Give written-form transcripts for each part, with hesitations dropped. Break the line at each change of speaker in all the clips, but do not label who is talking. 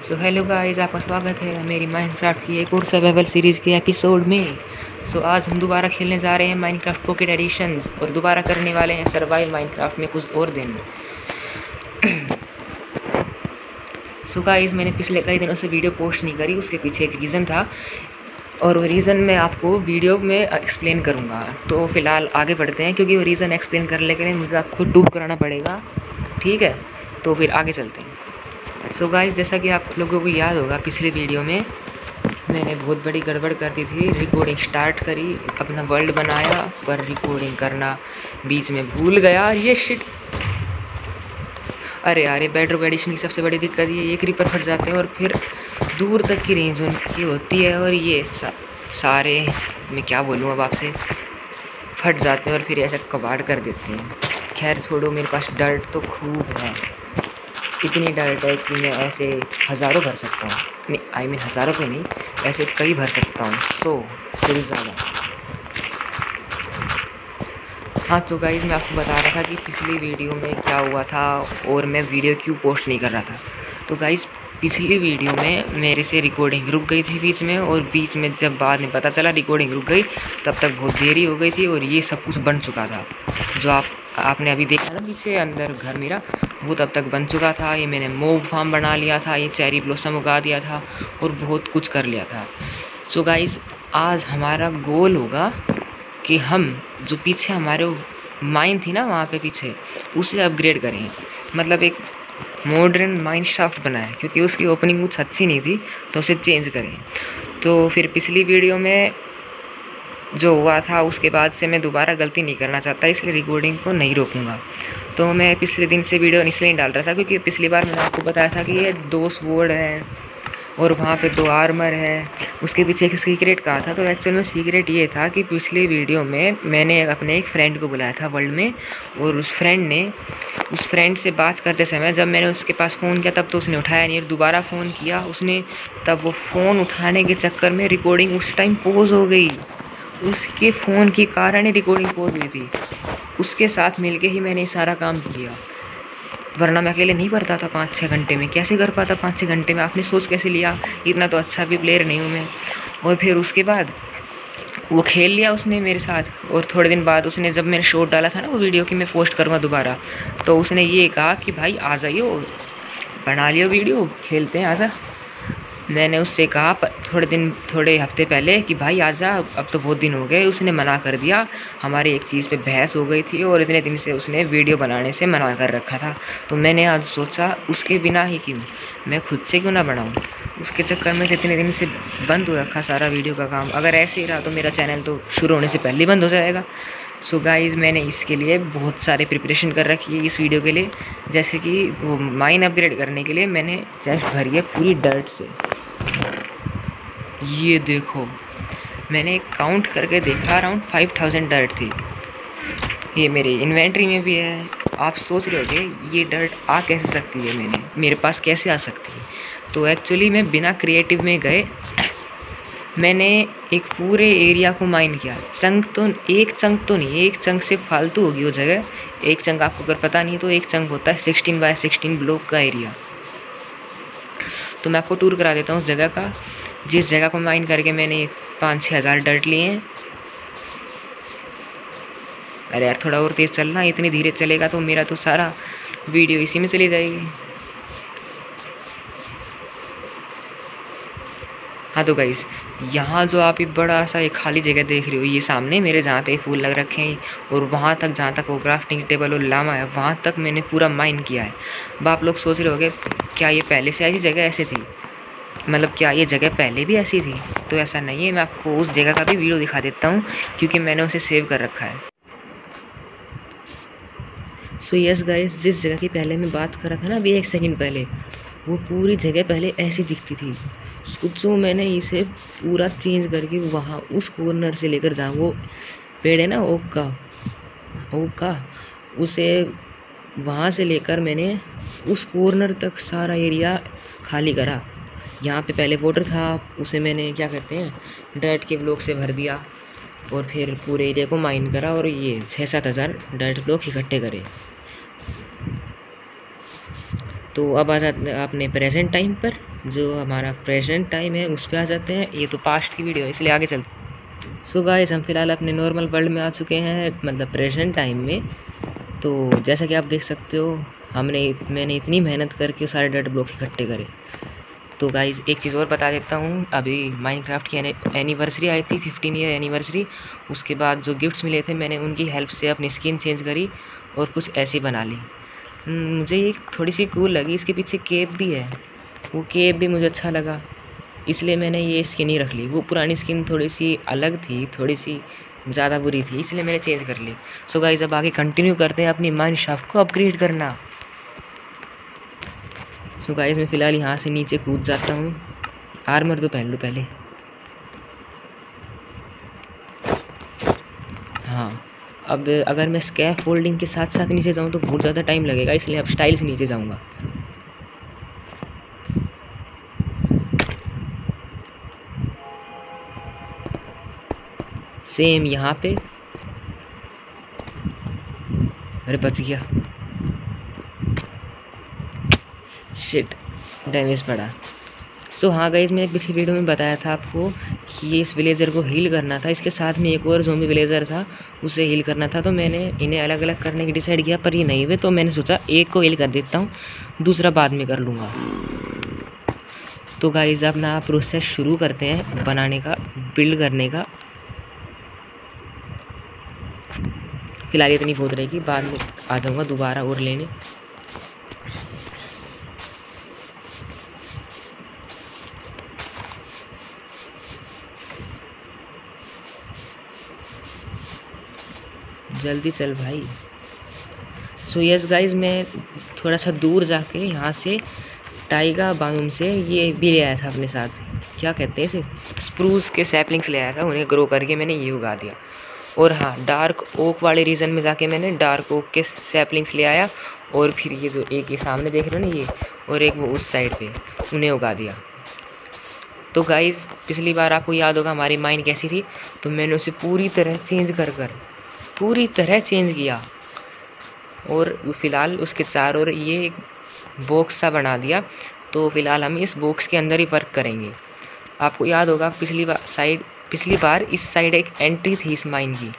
So hello guys, आपका स्वागत है मेरी माइनक्राफ्ट की एक और सर्वाइवल सीरीज़ के एपिसोड में। सो आज हम दोबारा खेलने जा रहे हैं माइनक्राफ्ट पॉकेट एडिशन और दोबारा करने वाले हैं सर्वाइव माइनक्राफ्ट में कुछ और दिन। सो गाइस, मैंने पिछले कई दिनों से वीडियो पोस्ट नहीं करी, उसके पीछे एक रीज़न था और वो रीज़न मैं आपको वीडियो में एक्सप्लेन करूँगा। तो फ़िलहाल आगे बढ़ते हैं, क्योंकि वो रीज़न एक्सप्लेन करने के लिए मुझे आपको डूब कराना पड़ेगा। ठीक है, तो फिर आगे चलते हैं। सो गाइस, जैसा कि आप लोगों को याद होगा, पिछले वीडियो में मैंने बहुत बड़ी गड़बड़ कर दी थी। रिकॉर्डिंग स्टार्ट करी, अपना वर्ल्ड बनाया, पर रिकॉर्डिंग करना बीच में भूल गया। ये शिट, अरे यार, बेडरॉक एडिशन की सबसे बड़ी दिक्कत ये एक क्रीपर फट जाते हैं और फिर दूर तक की रेंज उनकी होती है और ये सारे, मैं क्या बोलूँ अब आपसे, फट जाते हैं और फिर ऐसा कबाड़ कर देते हैं। खैर छोड़ो, मेरे पास डर्ट तो खूब है। इतनी डर्ट है कि मैं ऐसे हज़ारों भर सकता हूँ। नहीं, आई मीन हज़ारों तो नहीं, ऐसे कई भर सकता हूँ, 100 से भी ज़्यादा। हाँ तो गाइस, मैं आपको बता रहा था कि पिछली वीडियो में क्या हुआ था और मैं वीडियो क्यों पोस्ट नहीं कर रहा था। तो गाइस, पिछली वीडियो में मेरे से रिकॉर्डिंग रुक गई थी बीच में, और बीच में जब बाद में पता चला रिकॉर्डिंग रुक गई, तब तक बहुत देरी हो गई थी और ये सब कुछ बन चुका था। जो आपने अभी देखा ना पीछे अंदर घर मेरा, वो तब तक बन चुका था। ये मैंने मोब फार्म बना लिया था, ये चेरी ब्लॉसम उगा दिया था और बहुत कुछ कर लिया था। सो गाइस, आज हमारा गोल होगा कि हम जो पीछे हमारे माइन थी ना वहाँ पे पीछे, उसे अपग्रेड करें। मतलब एक मॉडर्न माइन शाफ्ट बनाए, क्योंकि उसकी ओपनिंग कुछ अच्छी नहीं थी, तो उसे चेंज करें। तो फिर पिछली वीडियो में जो हुआ था उसके बाद से मैं दोबारा गलती नहीं करना चाहता, इसलिए रिकॉर्डिंग को नहीं रोकूंगा। तो मैं पिछले दिन से वीडियो इसलिए नहीं डाल रहा था क्योंकि पिछली बार मैंने आपको बताया था कि ये 2 स्वॉर्ड है और वहाँ पे 2 आर्मर है, उसके पीछे एक सीक्रेट कहा था। तो एक्चुअल में सीक्रेट ये था कि पिछली वीडियो में मैंने अपने एक फ्रेंड को बुलाया था वर्ल्ड में, और उस फ्रेंड से बात करते समय जब मैंने उसके पास फ़ोन किया तब तो उसने उठाया नहीं, और दोबारा फ़ोन किया उसने, तब वो फ़ोन उठाने के चक्कर में रिकॉर्डिंग उस टाइम पॉज हो गई। उसके फ़ोन के कारण ही रिकॉर्डिंग पॉज हुई थी। उसके साथ मिलके ही मैंने सारा काम किया, वरना मैं अकेले नहीं करता था 5-6 घंटे में। कैसे कर पाता 5-6 घंटे में? आपने सोच कैसे लिया? इतना तो अच्छा भी प्लेयर नहीं हूँ मैं। और फिर उसके बाद वो खेल लिया उसने मेरे साथ, और थोड़े दिन बाद उसने, जब मैंने शॉट डाला था ना वो वीडियो की मैं पोस्ट करूँगा दोबारा, तो उसने ये कहा कि भाई आ जाइयो, बना लियो वीडियो, खेलते हैं, आजा। मैंने उससे कहा थोड़े हफ्ते पहले कि भाई आजा, अब तो बहुत दिन हो गए। उसने मना कर दिया, हमारी एक चीज़ पे बहस हो गई थी और इतने दिन से उसने वीडियो बनाने से मना कर रखा था। तो मैंने आज सोचा उसके बिना ही क्यों, मैं खुद से क्यों ना बनाऊँ। उसके चक्कर में इतने दिन से बंद हो रखा सारा वीडियो का काम। अगर ऐसे ही रहा तो मेरा चैनल तो शुरू होने से पहले ही बंद हो जाएगा। सो गाइज़, मैंने इसके लिए बहुत सारे प्रिपरेशन कर रखी है इस वीडियो के लिए। जैसे कि वो माइन अपग्रेड करने के लिए मैंने चेस्ट भरी है पूरी डर्ट से। ये देखो, मैंने काउंट करके देखा, अराउंड 5000 डर्ट थी। ये मेरे इन्वेंट्री में भी है। आप सोच रहे होगे ये डर्ट आ कैसे सकती है, मेरे पास कैसे आ सकती है? तो एक्चुअली मैं बिना क्रिएटिव में गए मैंने एक पूरे एरिया को माइन किया। एक चंक तो नहीं, एक चंक से फालतू होगी वो जगह। एक चंक आपको अगर पता नहीं तो एक चंक होता है 16 बाय 16 ब्लॉक का एरिया। तो मैं आपको टूर करा देता हूँ उस जगह का, जिस जगह को माइन करके मैंने 5-6 हज़ार डर्ट लिए हैं। अरे यार, थोड़ा और तेज़ चलना, इतनी धीरे चलेगा तो मेरा तो सारा वीडियो इसी में चली जाएगी। हाँ तो गाइस, यहाँ जो आप ये बड़ा सा एक खाली जगह देख रहे हो, ये सामने मेरे जहाँ पे फूल लग रखे हैं, और वहाँ तक जहाँ तक वो क्राफ्टिंग टेबल और लामा है, वहाँ तक मैंने पूरा माइन किया है। अब आप लोग सोच रहे होंगे क्या ये पहले से ऐसी जगह ऐसे थी, मतलब क्या ये जगह पहले भी ऐसी थी? तो ऐसा नहीं है, मैं आपको उस जगह का भी वीडियो दिखा देता हूँ, क्योंकि मैंने उसे सेव कर रखा है। सो यस गाइस, जिस जगह की पहले मैं बात कर रहा था ना अभी 1 सेकंड पहले, वो पूरी जगह पहले ऐसी दिखती थी। सोचो, मैंने इसे पूरा चेंज करके वहाँ उस कॉर्नर से लेकर जहाँ वो पेड़ है ना ओक का, उसे वहाँ से लेकर मैंने उस कॉर्नर तक सारा एरिया खाली करा। यहाँ पे पहले वाटर था, उसे मैंने क्या कहते हैं डर्ट के ब्लॉक से भर दिया, और फिर पूरे एरिया को माइन करा और ये 6-7 हज़ार डर्ट ब्लॉक इकट्ठे करे। तो अब आ जाते हैं अपने प्रेजेंट टाइम पर। जो हमारा प्रेजेंट टाइम है उस पर आ जाते हैं। ये तो पास्ट की वीडियो है इसलिए आगे चलते। सो गाइस हम फ़िलहाल अपने नॉर्मल वर्ल्ड में आ चुके हैं, मतलब प्रेजेंट टाइम में। तो जैसा कि आप देख सकते हो मैंने इतनी मेहनत करके सारे डेड ब्लॉक इकट्ठे करे। तो गाइस एक चीज़ और बता देता हूँ, अभी माइनक्राफ्ट की एनिवर्सरी आई थी, 15 ईयर एनिवर्सरी। उसके बाद जो गिफ्ट्स मिले थे मैंने उनकी हेल्प से अपनी स्किन चेंज करी और कुछ ऐसी बना ली। मुझे ये थोड़ी सी कूल लगी। इसके पीछे केप भी है, वो केप भी मुझे अच्छा लगा, इसलिए मैंने ये स्किन ही रख ली। वो पुरानी स्किन थोड़ी सी अलग थी, थोड़ी सी ज़्यादा बुरी थी, इसलिए मैंने चेंज कर ली। सो गाइस अब आगे कंटिन्यू करते हैं अपनी माइनक्राफ्ट को अपग्रेड करना। सो गाइस मैं फ़िलहाल यहाँ से नीचे कूद जाता हूँ। आर्मर तो पहन लो पहले। हाँ, अब अगर मैं स्कैफ फोल्डिंग के साथ साथ नीचे जाऊँ तो बहुत ज़्यादा टाइम लगेगा, इसलिए अब स्टाइल से नीचे जाऊँगा। सेम यहाँ पे। अरे बच गया, शिट डैमेज पड़ा। सो हाँ गाइस मैंने पिछली वीडियो में बताया था आपको कि ये इस विलेजर को हील करना था, इसके साथ में एक और ज़ॉम्बी विलेजर था उसे हील करना था। तो मैंने इन्हें अलग अलग करने की डिसाइड किया, पर ये नहीं हुए, तो मैंने सोचा एक को हील कर देता हूँ, दूसरा बाद में कर लूँगा। तो गाइस अपना प्रोसेस शुरू करते हैं बनाने का, बिल्ड करने का। फिलहाल इतनी बहुत रहेगी, बाद में आ जाऊँगा दोबारा और लेने। जल्दी चल भाई। सो यस गाइज मैं थोड़ा सा दूर जाके यहाँ से टाइगा बायोम से ये भी ले आया था अपने साथ, क्या कहते हैं इसे, स्प्रूस के सैपलिंग्स ले आया था, उन्हें ग्रो करके मैंने ये उगा दिया। और हाँ, डार्क ओक वाले रीजन में जाके मैंने डार्क ओक के सैपलिंग्स ले आया, और फिर ये जो एक ये सामने देख रहे हो ना ये, और एक वो उस साइड पे, उन्हें उगा दिया। तो गाइज़ पिछली बार आपको याद होगा हमारी माइन कैसी थी, तो मैंने उसे पूरी तरह चेंज किया, और फ़िलहाल उसके चारों ओर ये एक बॉक्स सा बना दिया। तो फ़िलहाल हम इस बॉक्स के अंदर ही वर्क करेंगे। आपको याद होगा पिछली बार इस साइड एक एंट्री थी इस माइन की,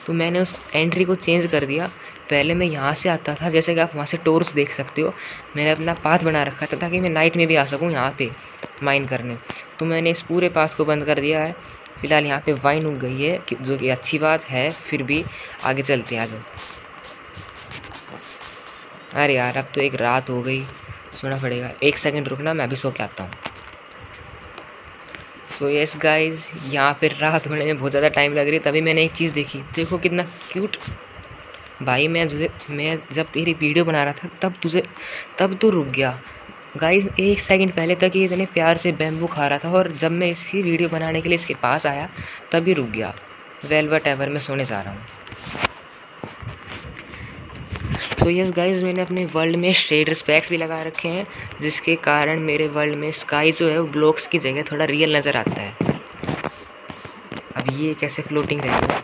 तो मैंने उस एंट्री को चेंज कर दिया। पहले मैं यहाँ से आता था, जैसे कि आप वहाँ से टॉर्च देख सकते हो, मैंने अपना पाथ बना रखा था ताकि मैं नाइट में भी आ सकूँ यहाँ पे माइन करने। तो मैंने इस पूरे पाथ को बंद कर दिया है। फ़िलहाल यहाँ पे वाइन उग गई है जो कि अच्छी बात है, फिर भी आगे चलते हैं। आ जाओ। अरे यार अब तो एक रात हो गई, सोना पड़ेगा। 1 सेकंड रुकना, मैं अभी सो के आता हूँ। सो यस गाइज यहाँ पे रात होने में बहुत ज़्यादा टाइम लग रही है, तभी मैंने एक चीज़ देखी, देखो कितना क्यूट भाई। मैं जब तेरी वीडियो बना रहा था तब तू रुक गया। गाइस 1 सेकंड पहले तक ये इतने प्यार से बैम्बू खा रहा था, और जब मैं इसकी वीडियो बनाने के लिए इसके पास आया तभी रुक गया। वेल वट एवर, मैं सोने जा रहा हूँ। तो यस गाइस मैंने अपने वर्ल्ड में शेडर स्पैक्स भी लगा रखे हैं, जिसके कारण मेरे वर्ल्ड में स्काई जो है वो ब्लॉक्स की जगह थोड़ा रियल नज़र आता है। अब ये कैसे फ्लोटिंग रहेगा।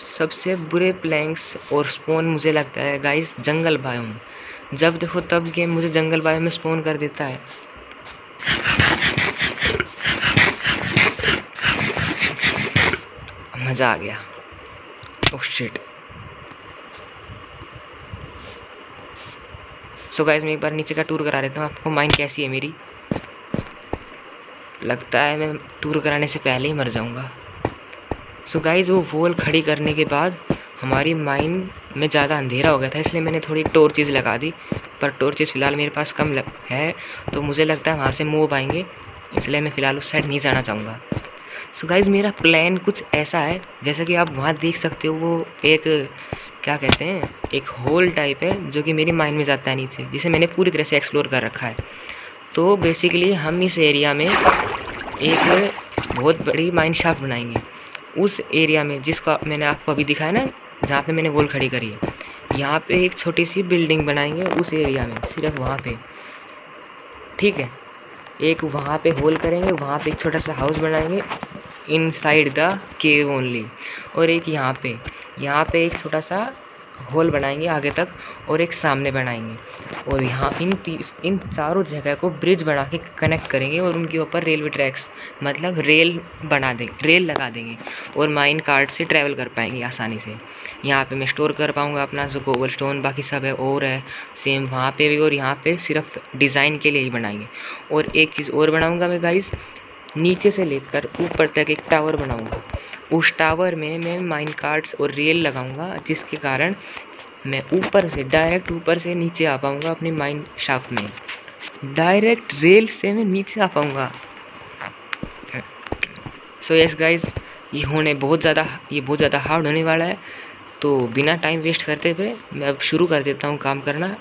सबसे बुरे प्लैंक्स और स्पॉन मुझे लगता है गाइस जंगल बायोम। जब देखो तब गेम मुझे जंगल बायोम में स्पॉन कर देता है। मज़ा आ गया। Oh shit. सो गाइस मैं एक बार नीचे का टूर करा देता हूँ आपको, माइन कैसी है मेरी। लगता है मैं टूर कराने से पहले ही मर जाऊँगा। सो गाइस वो वॉल खड़ी करने के बाद हमारी माइन में ज़्यादा अंधेरा हो गया था, इसलिए मैंने थोड़ी टॉर्चेस लगा दी, पर टॉर्चेस फ़िलहाल मेरे पास कम है, तो मुझे लगता है वहाँ से मूव आएंगे, इसलिए मैं फ़िलहाल उस साइड नहीं जाना चाहूँगा। सो गाइस मेरा प्लान कुछ ऐसा है, जैसा कि आप वहाँ देख सकते हो, वो एक क्या कहते हैं, एक होल टाइप है जो कि मेरी माइन में जाता है नीचे, जिसे मैंने पूरी तरह से एक्सप्लोर कर रखा है। तो बेसिकली हम इस एरिया में एक बहुत बड़ी माइन शाफ्ट बनाएंगे। उस एरिया में जिसको मैंने आपको अभी दिखाया ना, जहाँ पे मैंने वॉल खड़ी करी है, यहाँ पे एक छोटी सी बिल्डिंग बनाएंगे उस एरिया में, सिर्फ वहाँ पे, ठीक है। एक वहाँ पे होल करेंगे, वहाँ पे एक छोटा सा हाउस बनाएंगे इनसाइड द केव ओनली, और एक यहाँ पे एक छोटा सा होल बनाएंगे आगे तक और एक सामने बनाएंगे और यहाँ इन चारों जगह को ब्रिज बना के कनेक्ट करेंगे और उनके ऊपर रेलवे ट्रैक्स मतलब रेल बना देंगे, रेल लगा देंगे और माइन कार्ट से ट्रैवल कर पाएंगे आसानी से। यहाँ पे मैं स्टोर कर पाऊँगा अपना जो कोबल स्टोन, बाकी सब है और है सेम वहाँ पे भी, और यहाँ पे सिर्फ डिज़ाइन के लिए ही बनाएंगे। और एक चीज़ और बनाऊँगा मैं गाइस, नीचे से लेकर ऊपर तक एक टावर बनाऊँगा। उस टावर में मैं माइन कार्ट्स और रेल लगाऊंगा, जिसके कारण मैं ऊपर से डायरेक्ट ऊपर से नीचे आ पाऊँगा अपने माइन शाफ्ट में। डायरेक्ट रेल से मैं नीचे आ पाऊँगा। सो यस गाइज, ये बहुत ज़्यादा हार्ड होने वाला है। तो बिना टाइम वेस्ट करते हुए मैं अब शुरू कर देता हूँ काम करना।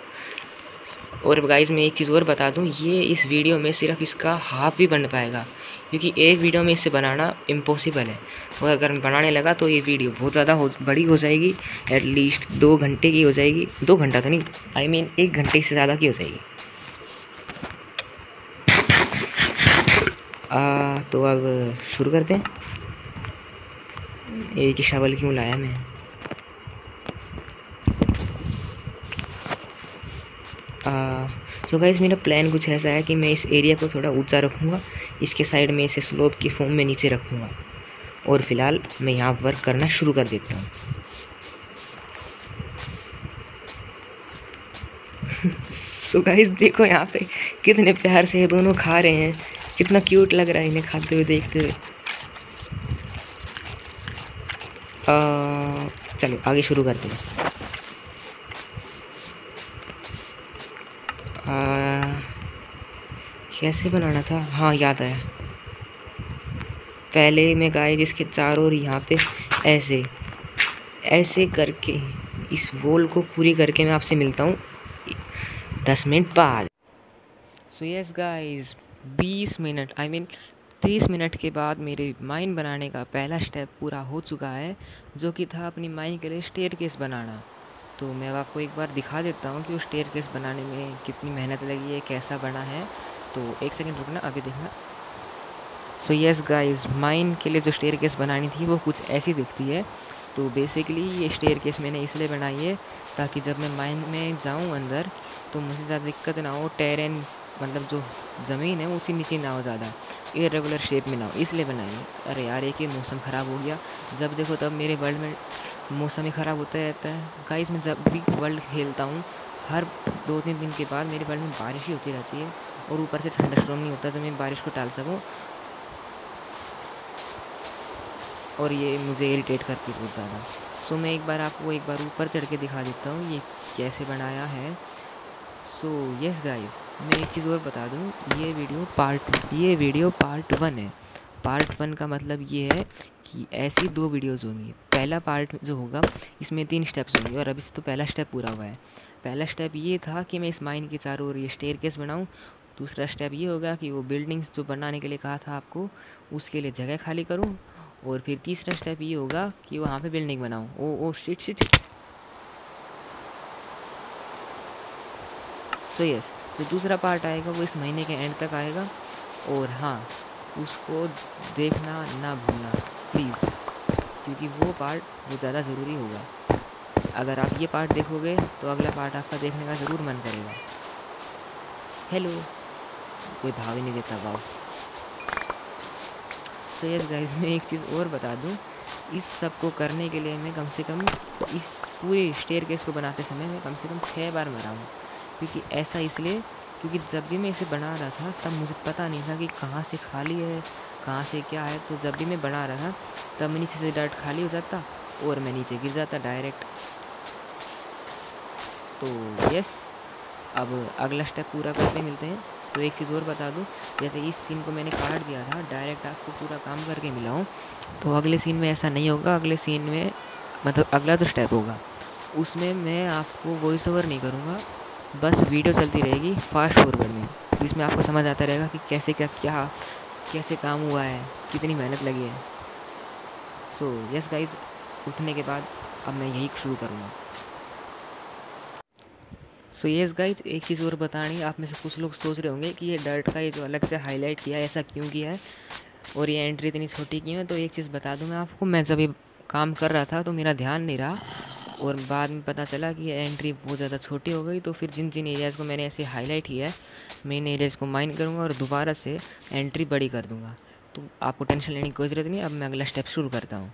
और गाइज़ मैं एक चीज़ और बता दूँ, ये इस वीडियो में सिर्फ इसका हाफ ही बन पाएगा, क्योंकि एक वीडियो में इसे बनाना इम्पॉसिबल है। और अगर मैं बनाने लगा तो ये वीडियो बहुत ज़्यादा बड़ी हो जाएगी, एटलीस्ट 2 घंटे की हो जाएगी। 2 घंटा तो नहीं, I mean 1 घंटे से ज़्यादा की हो जाएगी। तो अब शुरू करते हैं। एक ही शावल क्यों लाया मैं। तो गाइस मेरा प्लान कुछ ऐसा है कि मैं इस एरिया को थोड़ा ऊंचा रखूँगा, इसके साइड में इसे स्लोप की फॉर्म में नीचे रखूँगा और फिलहाल मैं यहाँ वर्क करना शुरू कर देता हूँ। सो गाइस देखो यहाँ पे कितने प्यार से ये दोनों खा रहे हैं, कितना क्यूट लग रहा है इन्हें खाते हुए देखते हुए। चलो आगे शुरू करते हैं। कैसे बनाना था, हाँ याद आया। पहले मैं गाइस इसके चारों ओर यहाँ पे ऐसे ऐसे करके इस वॉल को पूरी करके मैं आपसे मिलता हूँ 10 मिनट बाद। So yes guys 20 minute I mean 30 minute के बाद मेरे माइन बनाने का पहला स्टेप पूरा हो चुका है, जो कि था अपनी माइन के लिए स्टेयरकेस बनाना। तो मैं आपको एक बार दिखा देता हूँ कि उस स्टेयरकेस बनाने में कितनी मेहनत लगी है, कैसा बना है। तो एक सेकंड रुकना, अभी देखना। सो यस गाइस, माइन के लिए जो स्टेयरकेस बनानी थी वो कुछ ऐसी दिखती है। तो बेसिकली ये स्टेयरकेस मैंने इसलिए बनाई है ताकि जब मैं माइन में जाऊँ अंदर तो मुझे ज़्यादा दिक्कत ना हो, टेरेन मतलब जो ज़मीन है उसी नीचे ना हो, ज़्यादा इरेगुलर शेप में ना हो, इसलिए बनाई है। अरे यार एक ही मौसम ख़राब हो गया, जब देखो तब मेरे वर्ल्ड में मौसम ही ख़राब होता रहता है। गाइस मैं जब भी वर्ल्ड खेलता हूँ हर 2-3 दिन के बाद मेरे वर्ल्ड में बारिश ही होती रहती है, और ऊपर से थंडरस्टॉर्म नहीं होता जो मैं बारिश को टाल सकूँ, और ये मुझे इरिटेट करती है बहुत ज़्यादा। सो मैं एक बार आपको एक बार ऊपर चढ़ के दिखा देता हूँ ये कैसे बनाया है। सो यस गाइस, मैं एक चीज़ और बता दूँ, ये वीडियो पार्ट 1 है। पार्ट 1 का मतलब ये है कि ऐसी 2 वीडियोज़ होंगी। पहला पार्ट जो होगा इसमें 3 स्टेप्स होंगे, और अभी से तो पहला स्टेप पूरा हुआ है। पहला स्टेप ये था कि मैं इस माइन के चारों ओर ये स्टेयरकेस बनाऊँ। दूसरा स्टेप ये होगा कि वो बिल्डिंग्स जो बनाने के लिए कहा था आपको उसके लिए जगह खाली करूँ, और फिर तीसरा स्टेप ये होगा कि वहाँ पे बिल्डिंग बनाऊँ। Oh shit. तो यस, जो दूसरा पार्ट आएगा वो इस महीने के एंड तक आएगा, और हाँ उसको देखना ना भूलना प्लीज़, क्योंकि वो पार्ट बहुत ज़्यादा ज़रूरी होगा। अगर आप ये पार्ट देखोगे तो अगला पार्ट आपका देखने का ज़रूर मन करेगा। हेलो, कोई भाव ही नहीं देता, वाव। तो यस गाइस, मैं एक चीज़ और बता दूं, इस सब को करने के लिए मैं कम से कम इस पूरे स्टेयरकेस को बनाते समय मैं कम से कम 6 बार मरा हूँ। क्योंकि ऐसा इसलिए क्योंकि जब भी मैं इसे बना रहा था तब मुझे पता नहीं था कि कहाँ से खाली है कहाँ से क्या है। तो जब भी मैं बना रहा था तब मैं नीचे से डायरेक्ट खाली हो जाता और मैं नीचे गिर जाता डायरेक्ट। तो यस, अब अगला स्टेप पूरा करके मिलते हैं। तो एक चीज़ और बता दूं, जैसे इस सीन को मैंने काट दिया था, डायरेक्ट आपको पूरा काम करके मिला हूँ, तो अगले सीन में ऐसा नहीं होगा। अगले सीन में मतलब अगला जो स्टेप होगा उसमें मैं आपको वॉइस ओवर नहीं करूँगा, बस वीडियो चलती रहेगी फास्ट फॉरवर्ड में, जिसमें आपको समझ आता रहेगा कि कैसे काम हुआ है, कितनी मेहनत लगी है। सो यस गाइज, उठने के बाद अब मैं यही शुरू करूँगा। सो यस गाइज, एक चीज़ और बतानी, आप में से कुछ लोग सोच रहे होंगे कि ये डर्ट का ये जो अलग से हाईलाइट किया है ऐसा क्यों किया है और ये एंट्री इतनी छोटी क्यों है। तो एक चीज़ बता दूं मैं आपको, मैं जब ये काम कर रहा था तो मेरा ध्यान नहीं रहा और बाद में पता चला कि ये एंट्री बहुत ज़्यादा छोटी हो गई। तो फिर जिन जिन एरियाज़ को मैंने ऐसे हाईलाइट किया है, मैं इन एरियाज़ को माइन करूँगा और दोबारा से एंट्री बड़ी कर दूँगा। तो आपको टेंशन लेने की कोई ज़रूरत नहीं है। अब मैं अगला स्टेप शुरू करता हूँ।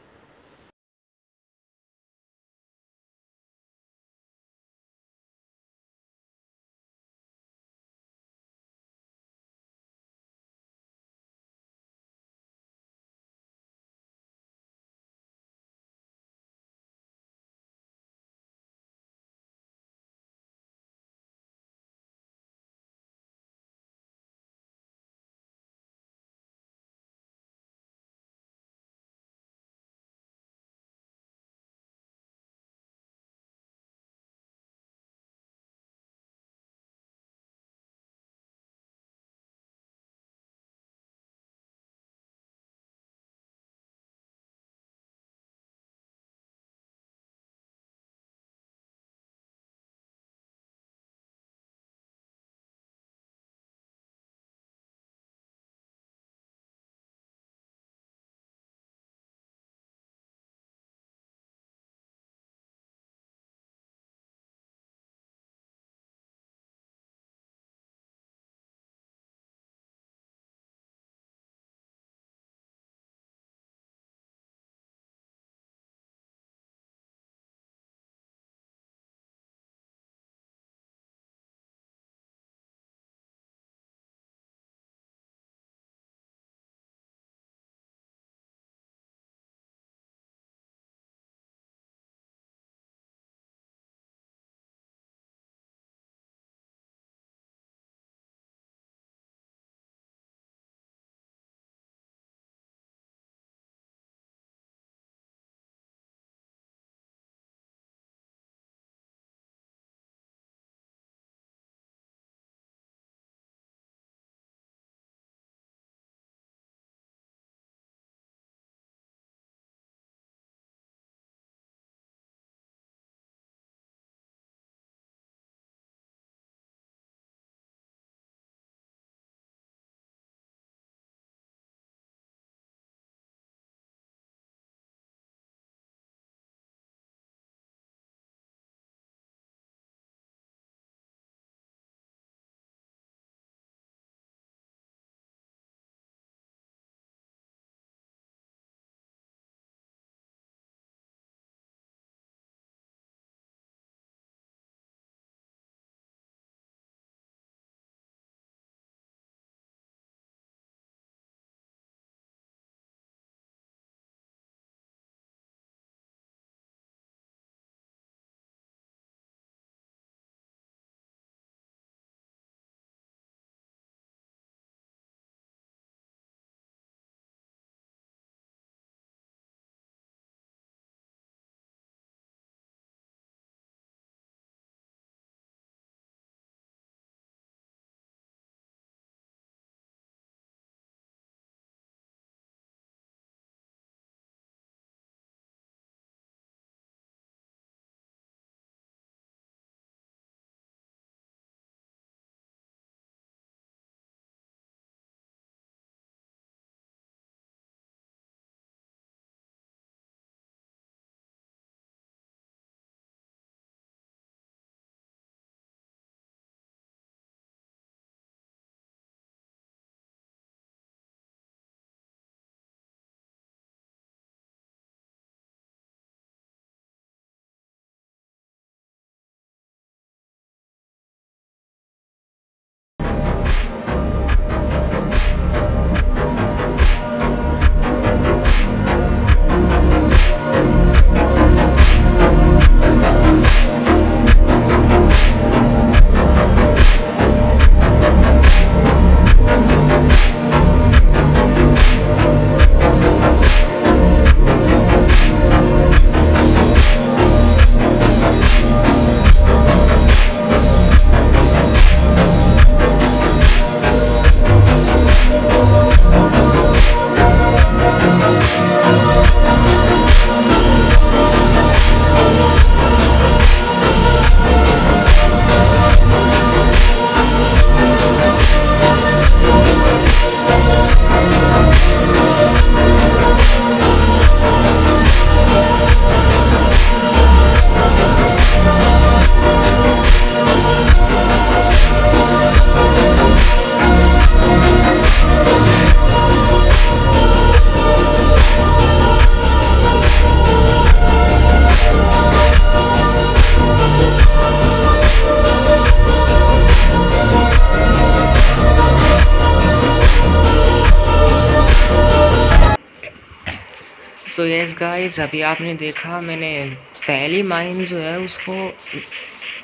यस गाइस, अभी आपने देखा मैंने पहली माइन जो है उसको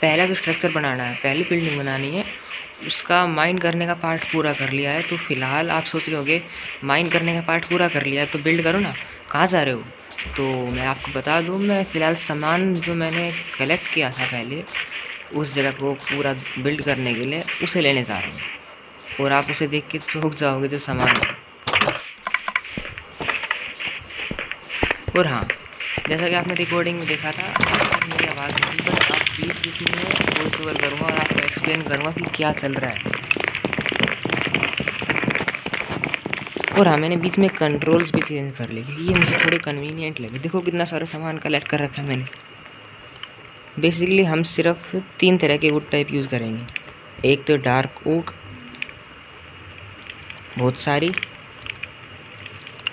पहला जो स्ट्रक्चर बनाना है, पहली बिल्डिंग बनानी है, उसका माइन करने का पार्ट पूरा कर लिया है। तो फिलहाल आप सोच रहे होगे माइन करने का पार्ट पूरा कर लिया है तो बिल्ड करो ना, कहाँ जा रहे हो? तो मैं आपको बता दूँ, मैं फ़िलहाल सामान जो मैंने कलेक्ट किया था पहले उस जगह को पूरा बिल्ड करने के लिए उसे लेने जा रहा हूँ, और आप उसे देख के चौंक जाओगे जो सामान है। और हाँ, जैसा कि आपने रिकॉर्डिंग में देखा था, मेरी आवाज़ नहीं थी, बट आप बीच में वॉइस ओवर करूँगा और आपको एक्सप्लेन करूँगा कि क्या चल रहा है। और हाँ, मैंने बीच में कंट्रोल्स भी चेंज कर लिए क्योंकि ये मुझे थोड़े कन्वीनियंट लगे। देखो कितना सारा सामान कलेक्ट कर रखा है मैंने। बेसिकली हम सिर्फ 3 तरह के वुड टाइप यूज़ करेंगे। एक तो डार्क ओक बहुत सारी,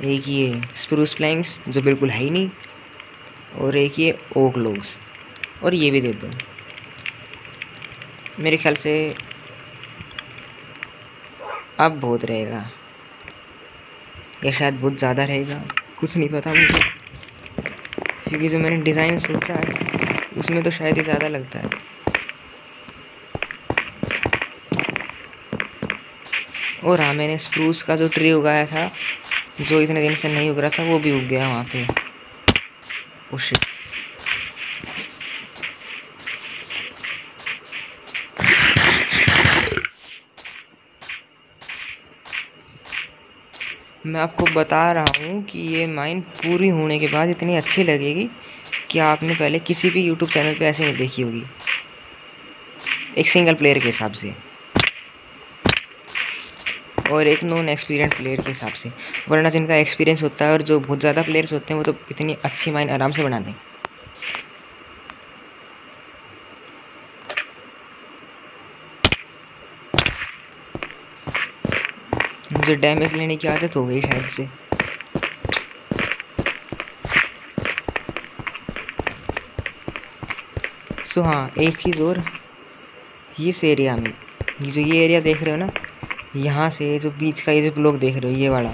एक ये स्प्रूस प्लैंक्स जो बिल्कुल है ही नहीं, और एक ये ओक लोग्स, और ये भी दे दो। मेरे ख्याल से अब बहुत रहेगा या शायद बहुत ज़्यादा रहेगा, कुछ नहीं पता मुझे, क्योंकि जो मैंने डिज़ाइन सोचा है उसमें तो शायद ही ज़्यादा लगता है। और हाँ, मैंने स्प्रूस का जो ट्री उगाया था जो इतने दिन से नहीं उग रहा था वो भी उग गया वहाँ पे। ओ शिट, मैं आपको बता रहा हूँ कि ये माइन पूरी होने के बाद इतनी अच्छी लगेगी कि आपने पहले किसी भी यूट्यूब चैनल पे ऐसे नहीं देखी होगी, एक सिंगल प्लेयर के हिसाब से और एक नॉन एक्सपीरियंस प्लेयर के हिसाब से। वरना जिनका एक्सपीरियंस होता है और जो बहुत ज़्यादा प्लेयर्स होते हैं वो तो इतनी अच्छी माइन आराम से बना दें। मुझे डैमेज लेने की आदत हो गई शायद से। सो हाँ, एक चीज़ और, इस एरिया में ये एरिया देख रहे हो ना, यहाँ से जो बीच का ये जो ब्लॉक देख रहे हो ये वाला,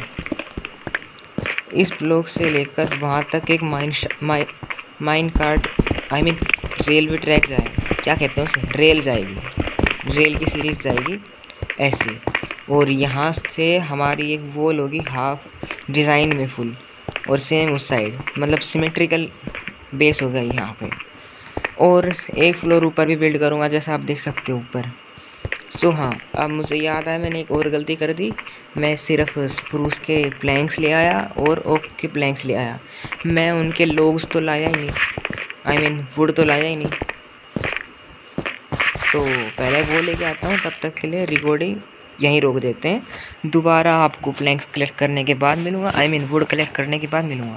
इस ब्लॉक से लेकर वहाँ तक एक mine card I mean railway track जाएगा, क्या कहते हैं उसे, रेल जाएगी, रेल की सीरीज़ जाएगी ऐसे। और यहाँ से हमारी एक वॉल होगी हाफ डिज़ाइन में फुल, और सेम उस साइड, मतलब सिमेट्रिकल बेस होगा यहाँ पे। और एक फ्लोर ऊपर भी बिल्ड करूँगा जैसा आप देख सकते हो ऊपर। सो हाँ, अब मुझे याद आया मैंने एक और गलती कर दी, मैं सिर्फ स्प्रूस के प्लैंक्स ले आया और ओक के प्लैंक्स ले आया, मैं उनके लोग्स तो लाया ही नहीं, आई मीन वुड तो लाया ही नहीं। तो पहले वो लेके आता हूँ, तब तक के लिए रिकॉर्डिंग यहीं रोक देते हैं। दोबारा आपको प्लैंक्स कलेक्ट करने के बाद मिलूँगा, आई मीन वुड कलेक्ट करने के बाद मिलूँगा।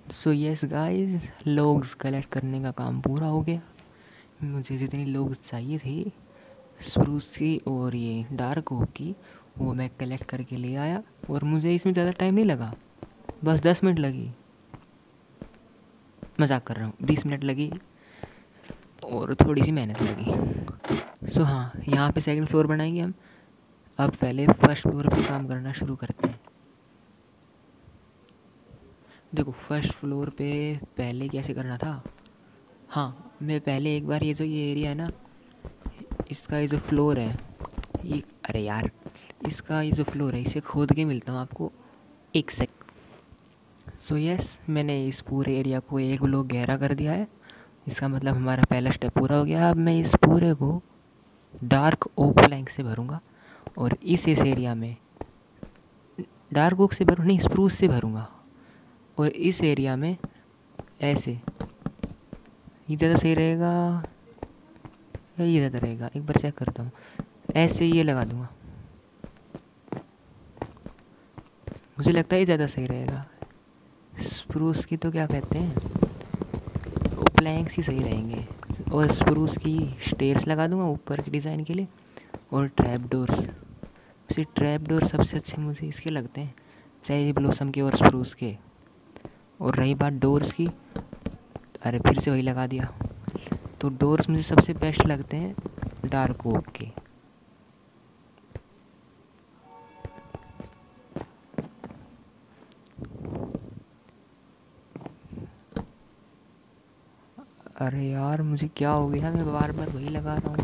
So yes guys, logs collect करने का काम पूरा हो गया। मुझे जितनी लोग्स चाहिए थी स्प्रूस की और ये डार्क ओक की, वो मैं कलेक्ट करके ले आया, और मुझे इसमें ज़्यादा टाइम नहीं लगा, बस 10 मिनट लगी, मजाक कर रहा हूँ, 20 मिनट लगी और थोड़ी सी मेहनत लगी। सो हाँ, यहाँ पे सेकंड फ्लोर बनाएंगे हम। अब पहले फर्स्ट फ्लोर पे काम करना शुरू करते हैं। देखो फर्स्ट फ्लोर पे पहले कैसे करना था, हाँ मैं पहले एक बार ये एरिया है ना, इसका ये जो फ्लोर है ये, अरे यार, इसका ये जो फ्लोर है इसे खोद के मिलता हूँ आपको, एक सेक। सो यस, मैंने इस पूरे एरिया को एक ब्लॉक गहरा कर दिया है, इसका मतलब हमारा पहला स्टेप पूरा हो गया। अब मैं इस पूरे को डार्क ओक प्लैंक से भरूँगा, और इस एरिया में डार्क ओक से भरूँ नहीं, स्प्रूस से भरूँगा, और इस एरिया में ऐसे, ये ज़्यादा सही रहेगा या ये ज़्यादा रहेगा, एक बार चेक करता हूँ, ऐसे ये लगा दूँगा, मुझे लगता है ये ज़्यादा सही रहेगा। स्प्रूस की तो क्या कहते हैं, वो प्लैंक्स ही सही रहेंगे, और स्प्रूस की स्टेयर्स लगा दूँगा ऊपर के डिज़ाइन के लिए, और ट्रैप डोर्स। वैसे ट्रैप डोर सबसे अच्छे मुझे इसके लगते हैं, चेरी ब्लॉसम के और स्प्रूस के। और रही बात डोर्स की, अरे फिर से वही लगा दिया, तो डोर्स मुझे सबसे बेस्ट लगते हैं डार्क ओक के। अरे यार मुझे क्या हो गया, मैं बार बार वही लगा रहा हूँ।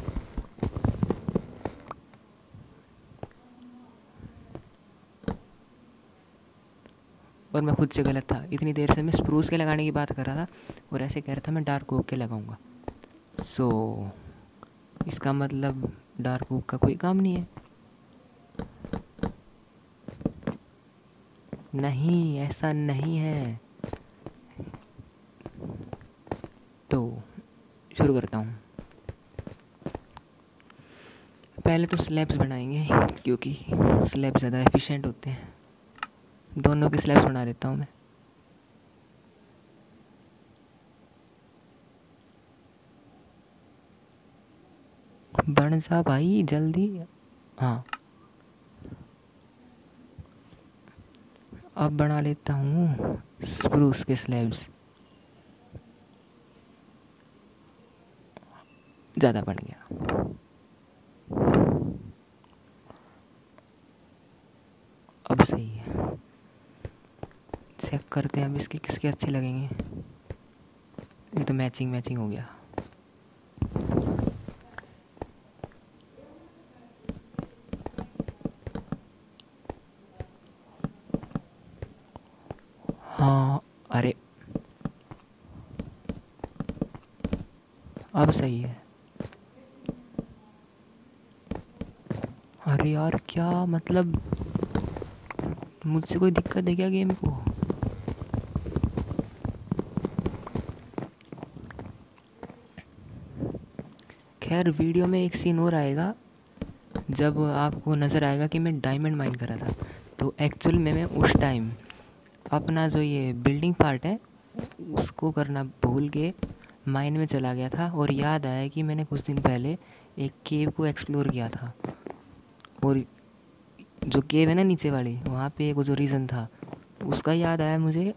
और मैं खुद से गलत था, इतनी देर से मैं स्प्रूस के लगाने की बात कर रहा था और ऐसे कह रहा था मैं डार्क ओक के लगाऊंगा। सो इसका मतलब डार्क ओक का कोई काम नहीं है। नहीं, ऐसा नहीं है। तो शुरू करता हूँ। पहले तो स्लैब्स बनाएंगे क्योंकि स्लैब ज़्यादा एफिशिएंट होते हैं। दोनों के स्लैब्स बना देता हूँ मैं। बन जा भाई जल्दी। हाँ, अब बना लेता हूँ स्प्रूस के स्लैब्स। ज़्यादा बन गया। अब सही है। चेक करते हैं अब इसके किसके अच्छे लगेंगे। ये तो मैचिंग मैचिंग हो गया। हाँ, अरे अब सही है। अरे यार क्या मतलब, मुझसे कोई दिक्कत है क्या गेम को? खैर वीडियो में एक सीन और आएगा जब आपको नज़र आएगा कि मैं डायमंड माइन कर रहा था। तो एक्चुअल में मैं उस टाइम अपना जो ये बिल्डिंग पार्ट है उसको करना भूल के माइन में चला गया था और याद आया कि मैंने कुछ दिन पहले एक केव को एक्सप्लोर किया था। और जो केव है ना नीचे वाली, वहाँ पे एक जो रीज़न था उसका याद आया मुझे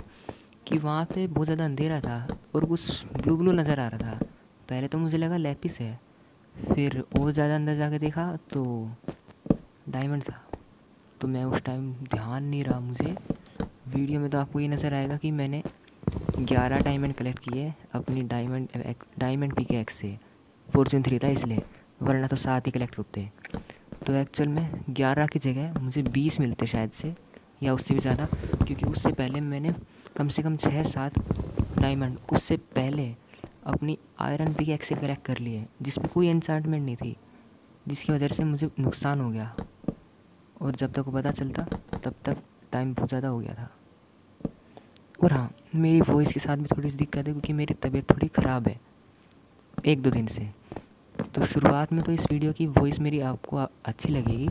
कि वहाँ पे बहुत ज़्यादा अंधेरा था और कुछ ब्लू ब्लू नज़र आ रहा था। पहले तो मुझे लगा लैपिस है, फिर और ज़्यादा अंदर जाके देखा तो डायमंड था। तो मैं उस टाइम ध्यान नहीं रहा मुझे। वीडियो में तो आपको ये नज़र आएगा कि मैंने 11 डायमंड कलेक्ट किए अपनी डायमंड पिकैक्स से। फॉर्चून 3 था इसलिए, वरना तो 7 ही कलेक्ट होते। तो एक्चुअल में 11 की जगह मुझे 20 मिलते शायद से, या उससे भी ज़्यादा, क्योंकि उससे पहले मैंने कम से कम 6-7 डायमंड उससे पहले अपनी आयरन पिकैक्स से कलेक्ट कर लिए, जिसमें कोई एन्चांटमेंट नहीं थी, जिसकी वजह से मुझे नुकसान हो गया। और जब तक वो पता चलता तब तक टाइम बहुत ज़्यादा हो गया था। और हाँ, मेरी वॉइस के साथ भी थोड़ी सी दिक्कत है क्योंकि मेरी तबीयत थोड़ी ख़राब है 1-2 दिन से। तो शुरुआत में तो इस वीडियो की वॉइस मेरी आपको अच्छी लगेगी,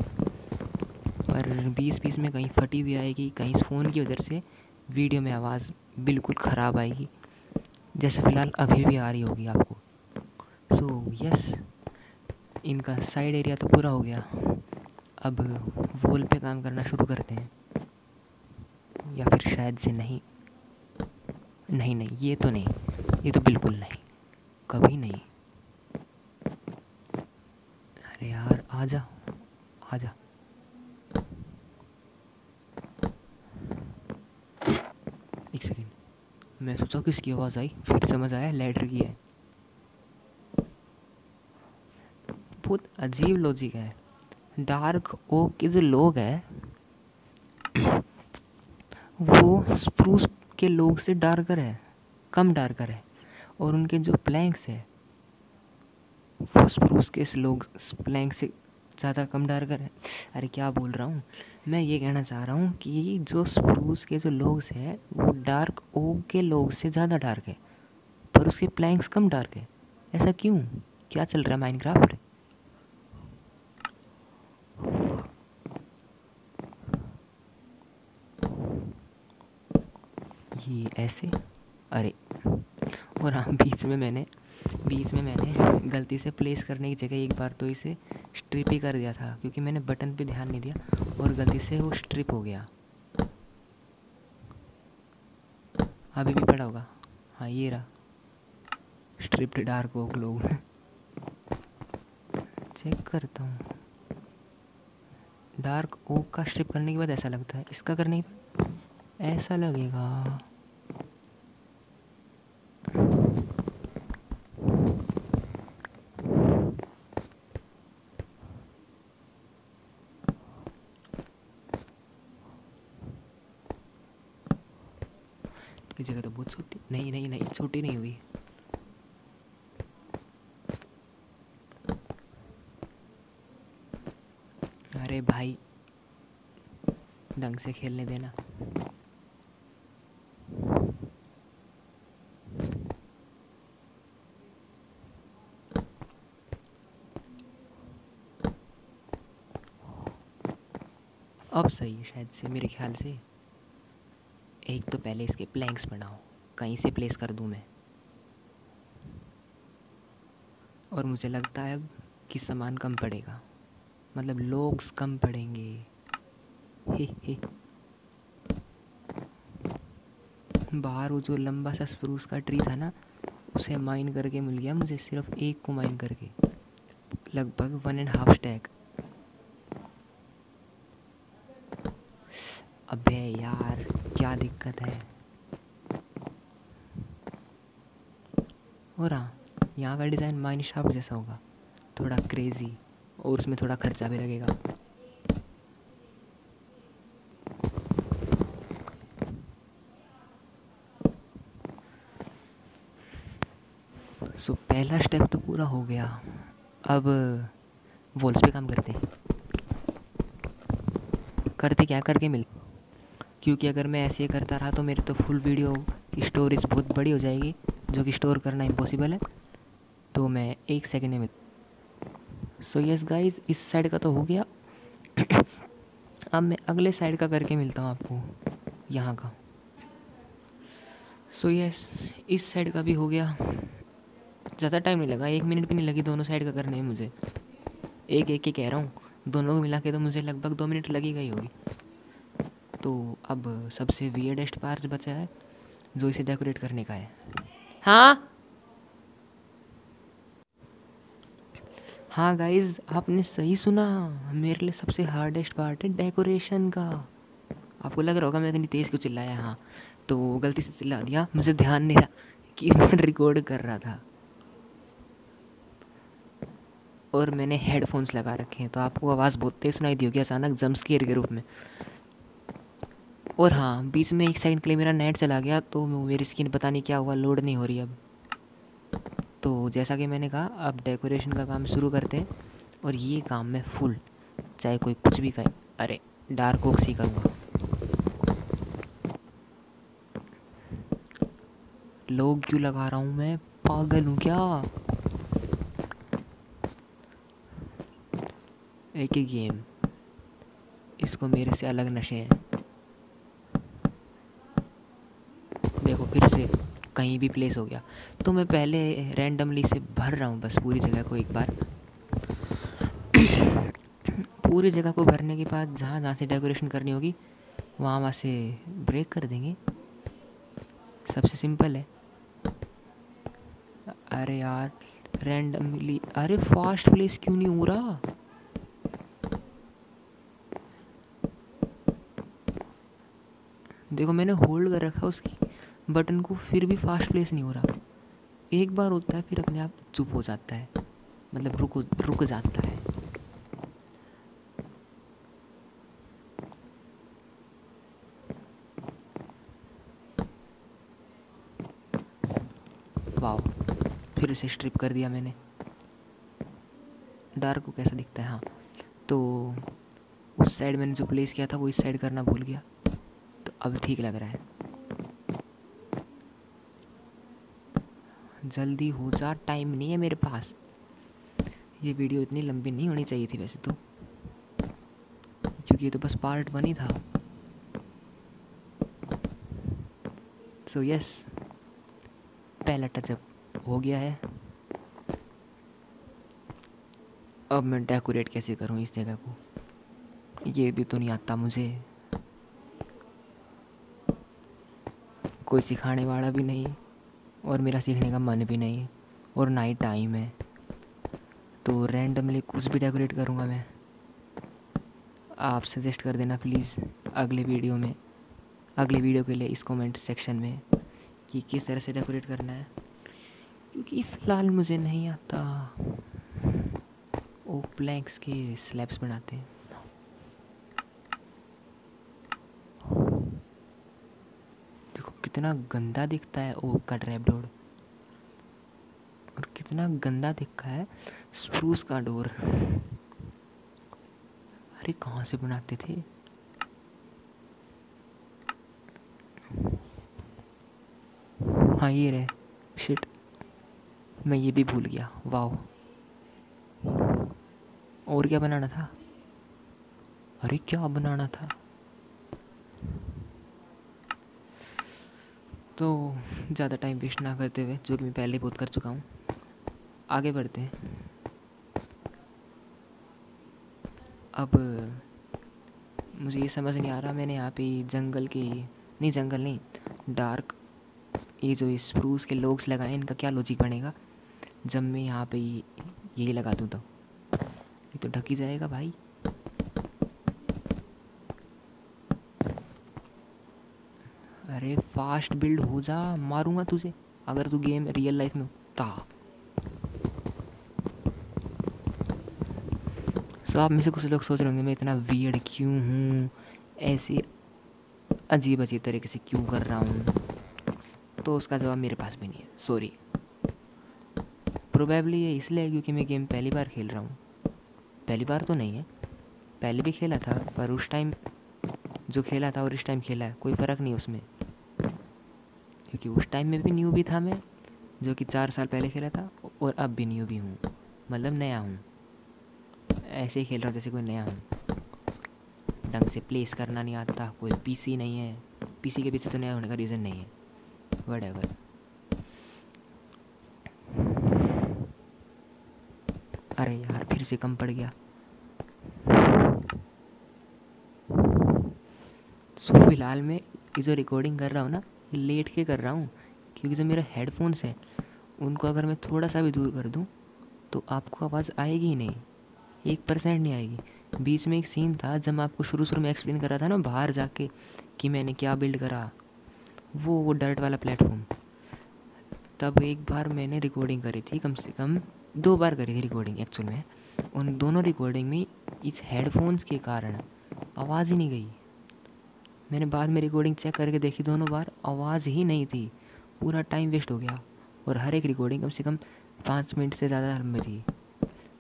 पर बीच में कहीं फटी हुई आएगी, कहीं इस फ़ोन की वजह से वीडियो में आवाज़ बिल्कुल ख़राब आएगी, जैसे फ़िलहाल अभी भी आ रही होगी आपको। सो यस, इनका साइड एरिया तो पूरा हो गया। अब वॉल पे काम करना शुरू करते हैं, या फिर शायद से नहीं, ये तो नहीं, ये तो बिल्कुल नहीं, कभी नहीं। अरे यार आजा आजा। एक सेकेंड, मैं सोचा किसकी आवाज़ आई, फिर समझ आया लेटर की है। बहुत अजीब लॉजिक है। डार्क ओक के जो लोग हैं वो स्प्रूस के लोग से डार्कर है, कम डार्कर है, और उनके जो प्लैंक्स है वो स्प्रूस के लोग प्लैंक से ज़्यादा कम डार्कर है। अरे क्या बोल रहा हूँ, मैं ये कहना चाह रहा हूँ कि जो स्प्रूस के जो लोग हैं वो डार्क ओक के लोग से ज़्यादा डार्क है, पर उसके प्लैंक्स कम डार्क है। ऐसा क्यों? क्या चल रहा है माइनक्राफ्ट? ये ऐसे, अरे, और हाँ बीच में मैंने गलती से प्लेस करने की जगह एक बार तो इसे स्ट्रिप ही कर दिया था, क्योंकि मैंने बटन पे ध्यान नहीं दिया और गलती से वो स्ट्रिप हो गया। अभी भी पड़ा होगा, हाँ ये रहा स्ट्रिप्ड डार्क ओक लोग। चेक करता हूँ, डार्क ओक का स्ट्रिप करने के बाद ऐसा लगता है, इसका करने के बाद ऐसा लगेगा। ये जगह तो बहुत छोटी, नहीं नहीं नहीं छोटी नहीं हुई। अरे भाई ढंग से खेलने देना। अब सही है शायद से, मेरे ख्याल से। एक तो पहले इसके प्लैंक्स बनाओ, कहीं से प्लेस कर दूं मैं। और मुझे लगता है अब कि सामान कम पड़ेगा, मतलब लोग्स कम पड़ेंगे। हे बाहर वो जो लंबा सा स्प्रूस का ट्री था ना, उसे माइन करके मिल गया मुझे, सिर्फ एक को माइन करके लगभग 1.5 स्टैक। अबे यार क्या दिक्कत है। और हाँ, यहाँ का डिज़ाइन माइन शाफ्ट जैसा होगा, थोड़ा क्रेज़ी, और उसमें थोड़ा खर्चा भी लगेगा। सो पहला स्टेप तो पूरा हो गया। अब वॉल्स पे काम करते क्या करके मिल, क्योंकि अगर मैं ऐसे ही करता रहा तो मेरी तो फुल वीडियो स्टोरेज बहुत बड़ी हो जाएगी, जो कि स्टोर करना इम्पॉसिबल है। तो मैं 1 सेकंड में। सो यस गाइस, इस साइड का तो हो गया। अब मैं अगले साइड का करके मिलता हूँ आपको, यहाँ का। सो यस, इस साइड का भी हो गया। ज़्यादा टाइम नहीं लगा, 1 मिनट भी नहीं लगी दोनों साइड का करने में मुझे। एक एक के कह रहा हूँ, दोनों को मिला के तो मुझे लगभग 2 मिनट लगी गई होगी। तो अब सबसे वियर्डेस्ट पार्ट बचा है, जो इसे डेकोरेट करने का है। हाँ हाँ गाइज, आपने सही सुना, मेरे लिए सबसे हार्डेस्ट पार्ट है डेकोरेशन का। आपको लग रहा होगा मैं इतनी तेज़ क्यों चिल्लाया। हाँ, तो गलती से चिल्ला दिया, मुझे ध्यान नहीं रहा कि मैं रिकॉर्ड कर रहा था। और मैंने हेडफोन्स लगा रखे हैं, तो आपको आवाज़ बहुत तेज़ सुनाई दी होगी अचानक जंप स्केयर के रूप में। और हाँ, बीच में 1 सेकंड के लिए मेरा नेट चला गया, तो मेरी स्क्रीन पता नहीं क्या हुआ, लोड नहीं हो रही अब। तो जैसा कि मैंने कहा, अब डेकोरेशन का काम शुरू करते हैं। और ये काम मैं फुल, चाहे कोई कुछ भी कहे। अरे डार्क ओक सी करूँगा। लोग क्यों लगा रहा हूँ मैं, पागल हूँ क्या। एक ही गेम, इसको मेरे से अलग नशे हैं। देखो फिर से कहीं भी प्लेस हो गया, तो मैं पहले रैंडमली से भर रहा हूँ बस पूरी जगह को एक बार। पूरी जगह को भरने के बाद जहाँ जहाँ से डेकोरेशन करनी होगी वहाँ से ब्रेक कर देंगे। सबसे सिंपल है। अरे यार रैंडमली, अरे फास्ट प्लेस क्यों नहीं हो रहा। देखो मैंने होल्ड कर रखा उसकी बटन को, फिर भी फास्ट प्लेस नहीं हो रहा। एक बार होता है फिर अपने आप चुप हो जाता है, मतलब रुक जाता है। वाह, फिर से स्ट्रिप कर दिया मैंने। डार्क को कैसा दिखता है। हाँ, तो उस साइड मैंने जो प्लेस किया था वो इस साइड करना भूल गया, तो अब ठीक लग रहा है। जल्दी हो जा, टाइम नहीं है मेरे पास। ये वीडियो इतनी लंबी नहीं होनी चाहिए थी वैसे तो, क्योंकि ये तो बस पार्ट 1 ही था। सो यस, पहला टचअप हो गया है। अब मैं डेकोरेट कैसे करूँ इस जगह को, ये भी तो नहीं आता मुझे। कोई सिखाने वाला भी नहीं, और मेरा सीखने का मन भी नहीं, और ना ही टाइम है। तो रैंडमली कुछ भी डेकोरेट करूँगा मैं। आप सजेस्ट कर देना प्लीज़ अगले वीडियो के लिए इस कमेंट सेक्शन में कि किस तरह से डेकोरेट करना है, क्योंकि फ़िलहाल मुझे नहीं आता। ओ प्लैंक्स के स्लैब्स बनाते हैं। देखो कितना गंदा दिखता है ओक का ट्रैपडोर, और कितना गंदा दिखता है स्प्रूस का डोर। अरे कहाँ से बनाते थे? हाँ ये रहे। शिट, मैं ये भी भूल गया। वाह, और क्या बनाना था? अरे क्या बनाना था? तो ज़्यादा टाइम वेस्ट ना करते हुए, जो कि मैं पहले बहुत कर चुका हूँ, आगे बढ़ते हैं। अब मुझे ये समझ नहीं आ रहा, मैंने यहाँ पे जंगल नहीं, डार्क ये जो स्प्रूस के लोग्स लगाए, इनका क्या लॉजिक बनेगा जब मैं यहाँ पे यही लगा दूँ? तो ये तो ढक ही जाएगा भाई। अरे फास्ट बिल्ड हो जा, मारूंगा तुझे अगर तू गेम रियल लाइफ में उठता। सो आप में से कुछ लोग सोच रहे होंगे मैं इतना वियर्ड क्यों हूँ, ऐसे अजीब अजीब तरीके से क्यों कर रहा हूँ। तो उसका जवाब मेरे पास भी नहीं है, सॉरी। प्रोबेबली ये इसलिए क्योंकि मैं गेम पहली बार खेल रहा हूँ। पहली बार तो नहीं है, पहले भी खेला था, पर उस टाइम जो खेला था और इस टाइम खेला है कोई फ़र्क नहीं उसमें, क्योंकि उस टाइम में भी न्यू भी था मैं, जो कि 4 साल पहले खेला था, और अब भी न्यू भी हूँ, मतलब नया हूँ। ऐसे ही खेल रहा हूँ जैसे कोई नया हूँ। ढंग से प्लेस करना नहीं आता, कोई पीसी नहीं है। पीसी के पीछे तो नया होने का रीज़न नहीं है, व्हाटएवर। अरे यार फिर से कम पड़ गया। सो फिलहाल मैं ये जो रिकॉर्डिंग कर रहा हूँ ना, ये लेट के कर रहा हूँ, क्योंकि जो मेरे हेडफोन्स हैं उनको अगर मैं थोड़ा सा भी दूर कर दूँ तो आपको आवाज़ आएगी ही नहीं, 1% नहीं आएगी। बीच में एक सीन था जब मैं आपको शुरू में एक्सप्लेन कर रहा था ना, बाहर जाके कि मैंने क्या बिल्ड करा, वो डर्ट वाला प्लेटफॉर्म। तब एक बार मैंने रिकॉर्डिंग करी थी, कम से कम 2 बार करी थी रिकॉर्डिंग एक्चुअल में। उन दोनों रिकॉर्डिंग में इस हेडफोन्स के कारण आवाज़ ही नहीं गई। मैंने बाद में रिकॉर्डिंग चेक करके देखी, दोनों बार आवाज़ ही नहीं थी, पूरा टाइम वेस्ट हो गया। और हर एक रिकॉर्डिंग कम से कम 5 मिनट से ज़्यादा लंबी थी।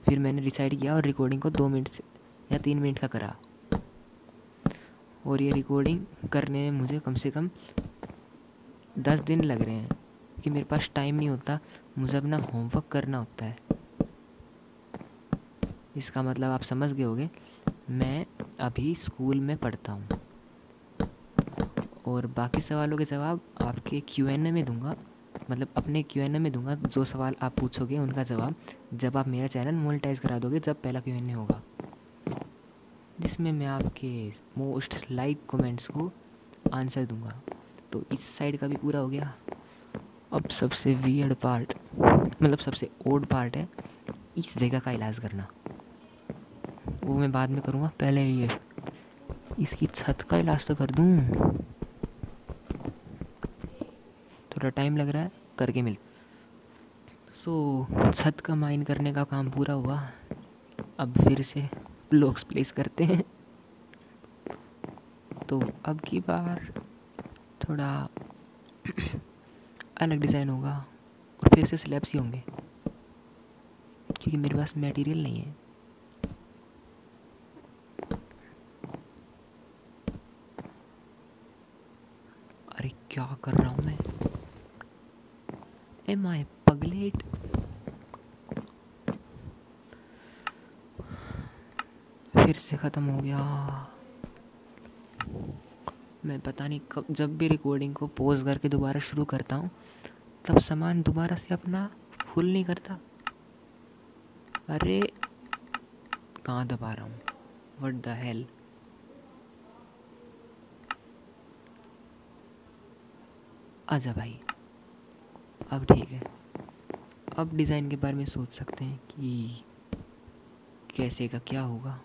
फिर मैंने डिसाइड किया और रिकॉर्डिंग को 2 मिनट से या 3 मिनट का करा। और ये रिकॉर्डिंग करने में मुझे कम से कम 10 दिन लग रहे हैं, क्योंकि मेरे पास टाइम नहीं होता, मुझे अपना होमवर्क करना होता है। इसका मतलब आप समझ गए होंगे, मैं अभी स्कूल में पढ़ता हूँ। और बाकी सवालों के जवाब आपके Q&A में दूंगा, मतलब अपने Q&A में दूंगा। जो सवाल आप पूछोगे उनका जवाब जब आप मेरा चैनल मोनेटाइज करा दोगे, जब पहला Q&A होगा, जिसमें मैं आपके मोस्ट लाइक कमेंट्स को आंसर दूंगा। तो इस साइड का भी पूरा हो गया। अब सबसे वियर्ड पार्ट, मतलब सबसे ओड पार्ट है इस जगह का इलाज करना। वो मैं बाद में करूँगा, पहले ये इसकी छत का इलाज तो कर दूँ। थोड़ा टाइम लग रहा है, करके मिलते। छत का माइन करने का काम पूरा हुआ। अब फिर से ब्लॉक्स प्लेस करते हैं। तो अब की बार थोड़ा अलग डिज़ाइन होगा, और फिर से स्लैब्स ही होंगे, क्योंकि मेरे पास मटेरियल नहीं है। अरे क्या कर रहा हूँ मैं? एम आई पगलेट? फिर से ख़त्म हो गया। मैं पता नहीं कब, जब भी रिकॉर्डिंग को पॉज करके दोबारा शुरू करता हूँ तब सामान दोबारा से अपना फुल नहीं करता। अरे कहाँ दबा रहा हूँ, व्हाट द हेल। आजा भाई, अब ठीक है। अब डिज़ाइन के बारे में सोच सकते हैं कि कैसे का क्या होगा।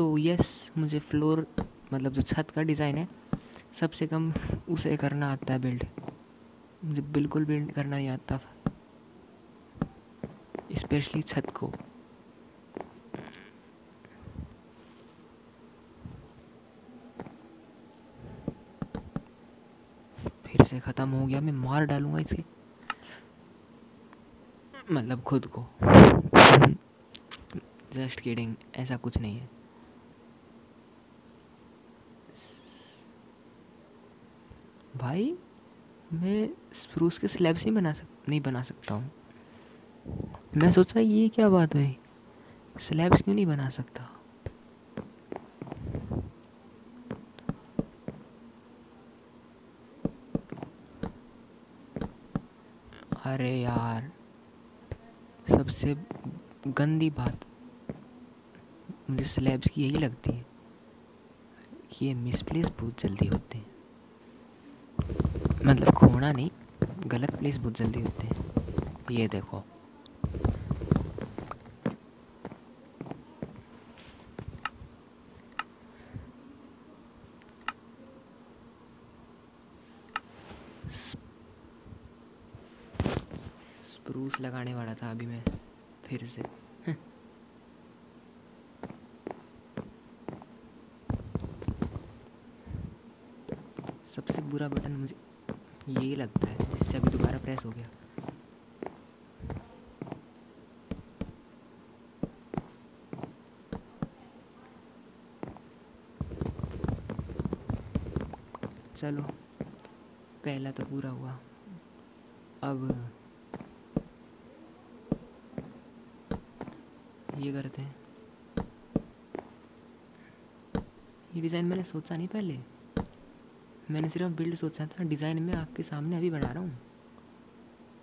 तो यस, मुझे फ्लोर मतलब जो छत का डिज़ाइन है सबसे कम उसे करना आता है बिल्ड। मुझे बिल्कुल बिल्ड करना नहीं आता, स्पेशली छत को। फिर से ख़त्म हो गया, मैं मार डालूंगा इसे, मतलब खुद को। जस्ट किडिंग, ऐसा कुछ नहीं है। भाई मैं स्प्रूस के स्लैब्स नहीं बना सकता हूँ। मैं सोचा ये क्या बात हुई, स्लैब्स क्यों नहीं बना सकता। अरे यार, सबसे गंदी बात मुझे स्लैब्स की यही लगती है कि ये मिसप्लेस बहुत जल्दी होते हैं। मतलब खोना नहीं, गलत प्लेस बहुत जल्दी होते हैं। ये देखो, स्प्रूस लगाने वाला था अभी मैं फिर से। सबसे बुरा बटन मुझे यही लगता है, जिससे अभी दोबारा प्रेस हो गया। चलो, पहला तो पूरा हुआ। अब ये करते हैं। ये डिज़ाइन मैंने सोचा नहीं पहले, मैंने सिर्फ बिल्ड सोचा था। डिज़ाइन मैं आपके सामने अभी बना रहा हूँ।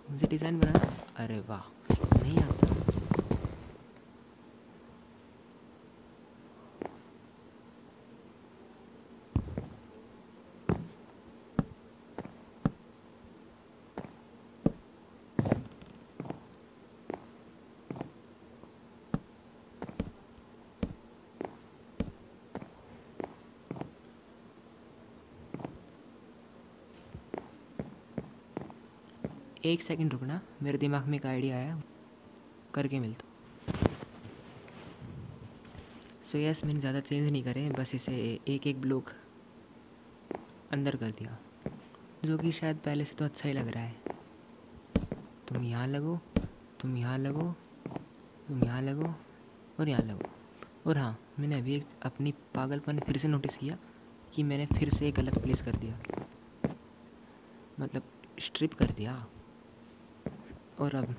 मुझे डिज़ाइन बनाना, अरे वाह, नहीं आता। एक सेकंड रुकना, मेरे दिमाग में एक आइडिया आया, करके मिलता। सो यस, मैंने ज़्यादा चेंज नहीं करे, बस इसे एक एक ब्लॉक अंदर कर दिया, जो कि शायद पहले से तो अच्छा ही लग रहा है। तुम यहाँ लगो, तुम यहाँ लगो, तुम यहाँ लगो और यहाँ लगो। और हाँ, मैंने अभी एक अपनी पागलपन फिर से नोटिस किया कि मैंने फिर से एक गलत प्लेस कर दिया, मतलब स्ट्रिप कर दिया। और अब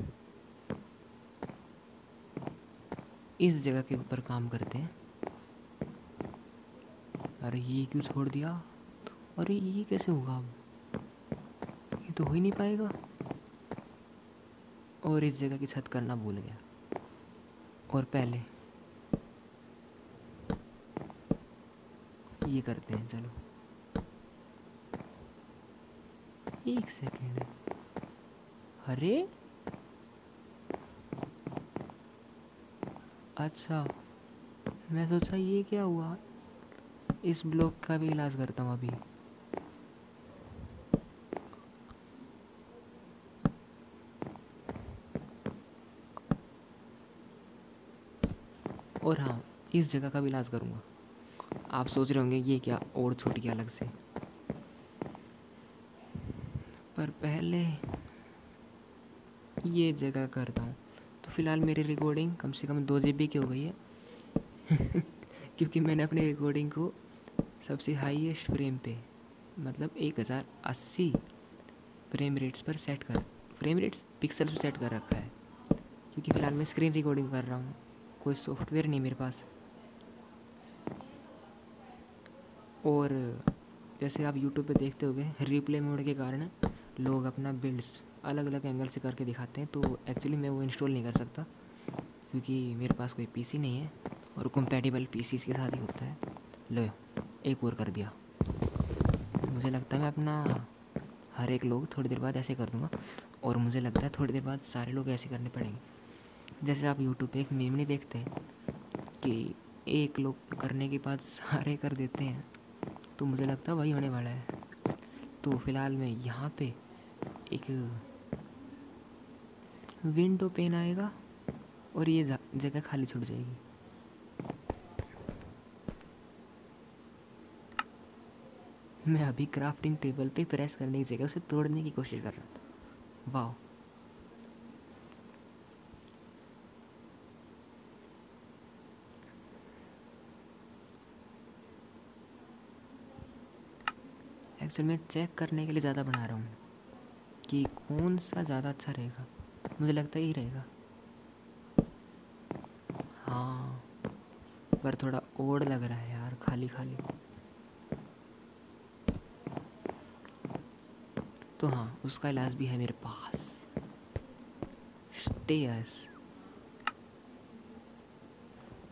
इस जगह के ऊपर काम करते हैं। अरे ये क्यों छोड़ दिया, अरे ये कैसे होगा, अब ये तो हो ही नहीं पाएगा। और इस जगह की छत करना भूल गया। और पहले ये करते हैं, चलो एक सेकेंड। अरे अच्छा, मैं सोचा ये क्या हुआ, इस ब्लॉक का भी इलाज करता हूँ अभी। और हाँ, इस जगह का भी इलाज करूँगा। आप सोच रहे होंगे ये क्या और छूट गया अलग से, पर पहले ये जगह करता हूँ। तो फ़िलहाल मेरी रिकॉर्डिंग कम से कम 2 GB की हो गई है। क्योंकि मैंने अपने रिकॉर्डिंग को सबसे हाईएस्ट फ्रेम पे, मतलब 1080 फ्रेम रेट्स पर सेट कर, फ्रेम रेट्स पिक्सल पर सेट कर रखा है। क्योंकि फ़िलहाल मैं स्क्रीन रिकॉर्डिंग कर रहा हूँ, कोई सॉफ्टवेयर नहीं मेरे पास। और जैसे आप यूट्यूब पे देखते होंगे, रिप्ले मोड के कारण लोग अपना बिल्ड्स अलग अलग एंगल से करके दिखाते हैं। तो एक्चुअली मैं वो इंस्टॉल नहीं कर सकता, क्योंकि मेरे पास कोई पीसी नहीं है, और कंपैटिबल पीसीज के साथ ही होता है। लो, एक और कर दिया। मुझे लगता है मैं अपना हर एक लोग थोड़ी देर बाद ऐसे कर दूँगा, और मुझे लगता है थोड़ी देर बाद सारे लोग ऐसे करने पड़ेंगे। जैसे आप यूट्यूब पे एक मीम नहीं देखते कि एक लोग करने के बाद सारे कर देते हैं, तो मुझे लगता है वही होने वाला है। तो फिलहाल मैं यहाँ पे एक विंडो पेन आएगा और ये जगह खाली छूट जाएगी। मैं अभी क्राफ्टिंग टेबल पे प्रेस करने की जगह उसे तोड़ने की कोशिश कर रहा था। वाह, एक्चुअली मैं चेक करने के लिए ज़्यादा बना रहा हूँ कि कौन सा ज़्यादा अच्छा रहेगा। मुझे लगता है यही रहेगा। हाँ, पर थोड़ा ओड लग रहा है यार, खाली खाली। तो हाँ, उसका इलाज भी है मेरे पास, स्टेयर्स।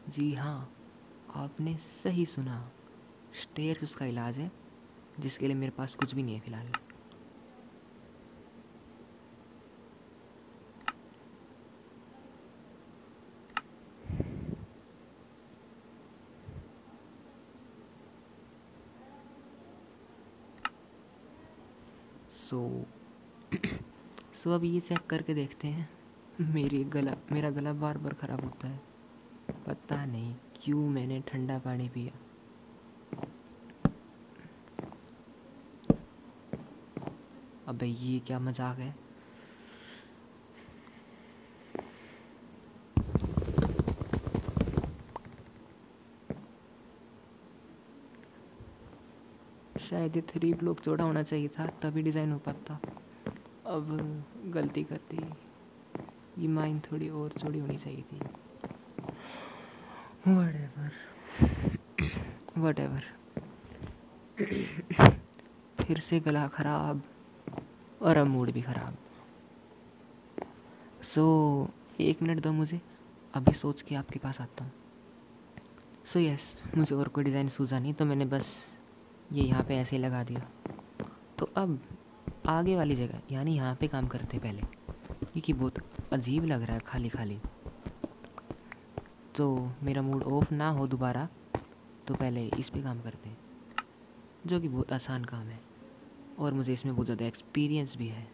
जी हाँ, आपने सही सुना, स्टेयर्स उसका इलाज है, जिसके लिए मेरे पास कुछ भी नहीं है फिलहाल। सो अब ये चेक करके देखते हैं। मेरा गला बार बार ख़राब होता है, पता नहीं क्यों मैंने ठंडा पानी पिया। अबे ये क्या मजाक है। शायद ये 3 ब्लॉक चौड़ा होना चाहिए था, तभी डिज़ाइन हो पाता। अब गलती कर दी, ये माइन थोड़ी और चौड़ी होनी चाहिए थी। वट फिर से गला खराब और अब मूड भी ख़राब। सो 1 मिनट दो मुझे, अभी सोच के आपके पास आता हूँ। सो यस, मुझे और कोई डिज़ाइन सूझा नहीं, तो मैंने बस ये यहाँ पे ऐसे ही लगा दिया। तो अब आगे वाली जगह यानी यहाँ पे काम करते पहले, क्योंकि बहुत अजीब लग रहा है खाली खाली। तो मेरा मूड ऑफ ना हो दोबारा, तो पहले इस पे काम करते हैं, जो कि बहुत आसान काम है और मुझे इसमें बहुत ज़्यादा एक्सपीरियंस भी है।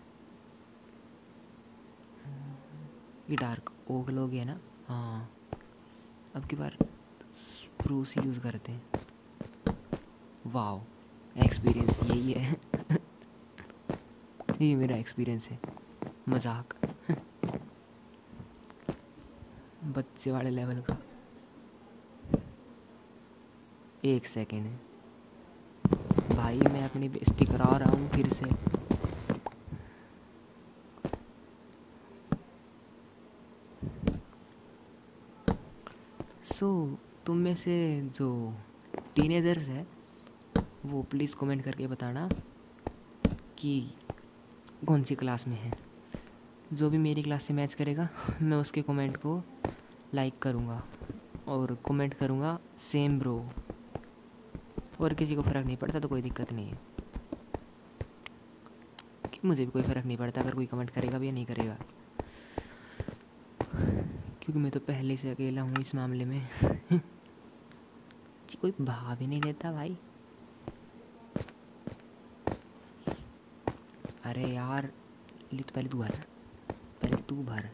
ये डार्क ओक लोग है ना। हाँ, अब की बार स्प्रूस यूज़ करते हैं। वाओ, एक्सपीरियंस यही है। ये मेरा एक्सपीरियंस है, मजाक। बच्चे वाले लेवल का। 1 सेकेंड है भाई, मैं अपनी बेइज्जती करा रहा हूँ फिर से। तुम में से जो टीनेजर्स है वो प्लीज़ कमेंट करके बताना कि कौन सी क्लास में है। जो भी मेरी क्लास से मैच करेगा मैं उसके कमेंट को लाइक करूँगा और कमेंट करूँगा सेम ब्रो। और किसी को फ़र्क नहीं पड़ता तो कोई दिक्कत नहीं है, कि मुझे भी कोई फ़र्क नहीं पड़ता अगर कोई कमेंट करेगा भी या नहीं करेगा, क्योंकि मैं तो पहले से अकेला हूँ इस मामले में। जी कोई भाव ही नहीं देता भाई। अरे यार, ले तो पहले तू भर, पहले तू भर।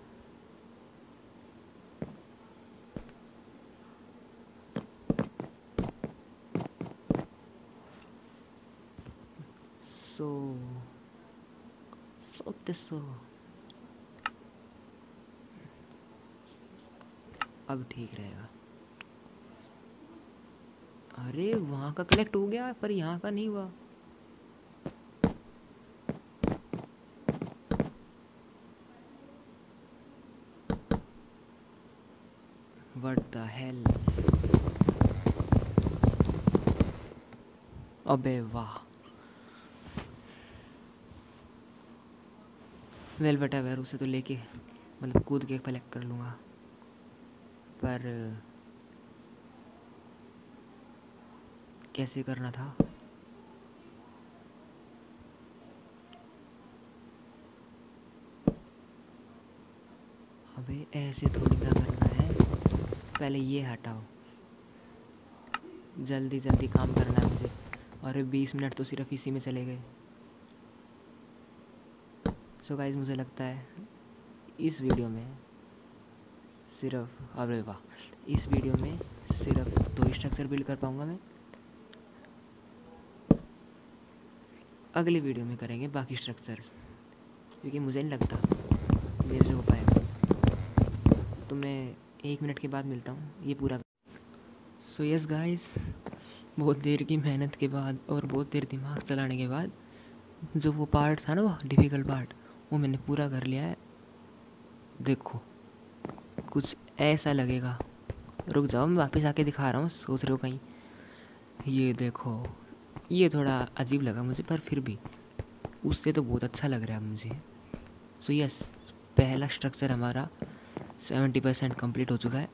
सो अब ठीक रहेगा। अरे वहाँ का कलेक्ट हो गया पर यहाँ का नहीं हुआ। What the hell. अबे वाह। वेल बेटा वैर, उसे तो लेके मतलब कूद के कलेक्ट कर लूँगा, पर कैसे करना था। अबे ऐसे थोड़ी ना करना है, पहले ये हटाओ। जल्दी जल्दी काम करना है मुझे। और 20 मिनट तो सिर्फ इसी में चले गए। सो गाइस मुझे लगता है इस वीडियो में सिर्फ, अरे वाह, इस वीडियो में सिर्फ 2 स्ट्रक्चर बिल्ड कर पाऊँगा मैं। अगली वीडियो में करेंगे बाकी स्ट्रक्चर्स, क्योंकि मुझे नहीं लगता मेरे से हो पाएगा। तो मैं 1 मिनट के बाद मिलता हूँ ये पूरा। सो यस गाइस, बहुत देर की मेहनत के बाद और बहुत देर दिमाग चलाने के बाद जो वो पार्ट था ना, वो डिफ़िकल्ट पार्ट, वो मैंने पूरा कर लिया है। देखो कुछ ऐसा लगेगा, रुक जाओ मैं वापस आके दिखा रहा हूँ, सोच रहे हो कहीं। ये देखो, ये थोड़ा अजीब लगा मुझे, पर फिर भी उससे तो बहुत अच्छा लग रहा है मुझे। सो यस, पहला स्ट्रक्चर हमारा 70% कंप्लीट हो चुका है।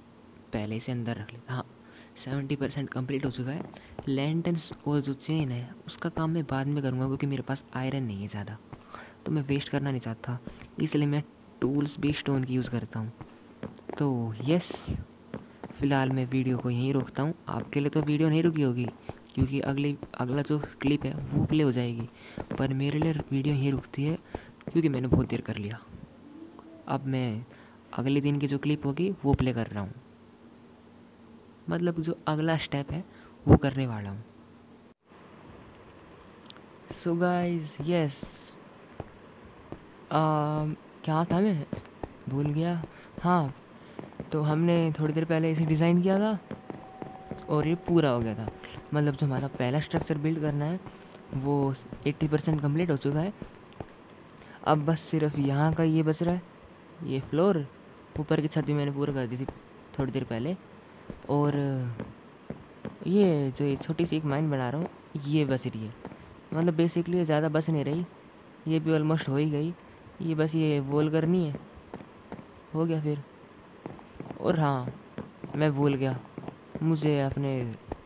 पहले से अंदर रख लेता, हाँ 70% कंप्लीट हो चुका है। लैंटर्न्स और जो चेन है उसका काम मैं बाद में करूँगा, क्योंकि मेरे पास आयरन नहीं है ज़्यादा, तो मैं वेस्ट करना नहीं चाहता, इसलिए मैं टूल्स भी स्टोन की यूज़ करता हूँ। तो यस, फ़िलहाल मैं वीडियो को यहीं रोकता हूँ। आपके लिए तो वीडियो नहीं रुकी होगी, क्योंकि अगला जो क्लिप है वो प्ले हो जाएगी, पर मेरे लिए वीडियो यहीं रुकती है, क्योंकि मैंने बहुत देर कर लिया। अब मैं अगले दिन की जो क्लिप होगी वो प्ले कर रहा हूँ, मतलब जो अगला स्टेप है वो करने वाला हूँ। सो गाइस यस, क्या था मैं भूल गया। हाँ, तो हमने थोड़ी देर पहले इसे डिज़ाइन किया था और ये पूरा हो गया था। मतलब जो हमारा पहला स्ट्रक्चर बिल्ड करना है वो 80% कंप्लीट हो चुका है। अब बस सिर्फ यहाँ का ये बच रहा है, ये फ्लोर। ऊपर की छत भी मैंने पूरा कर दी थी थोड़ी देर पहले। और ये जो छोटी सी एक माइन बना रहा हूँ ये बच रही है, मतलब बेसिकली ज़्यादा बच नहीं रही, ये भी ऑलमोस्ट हो ही गई। ये बस ये वॉल करनी है, हो गया फिर। और हाँ, मैं भूल गया, मुझे अपने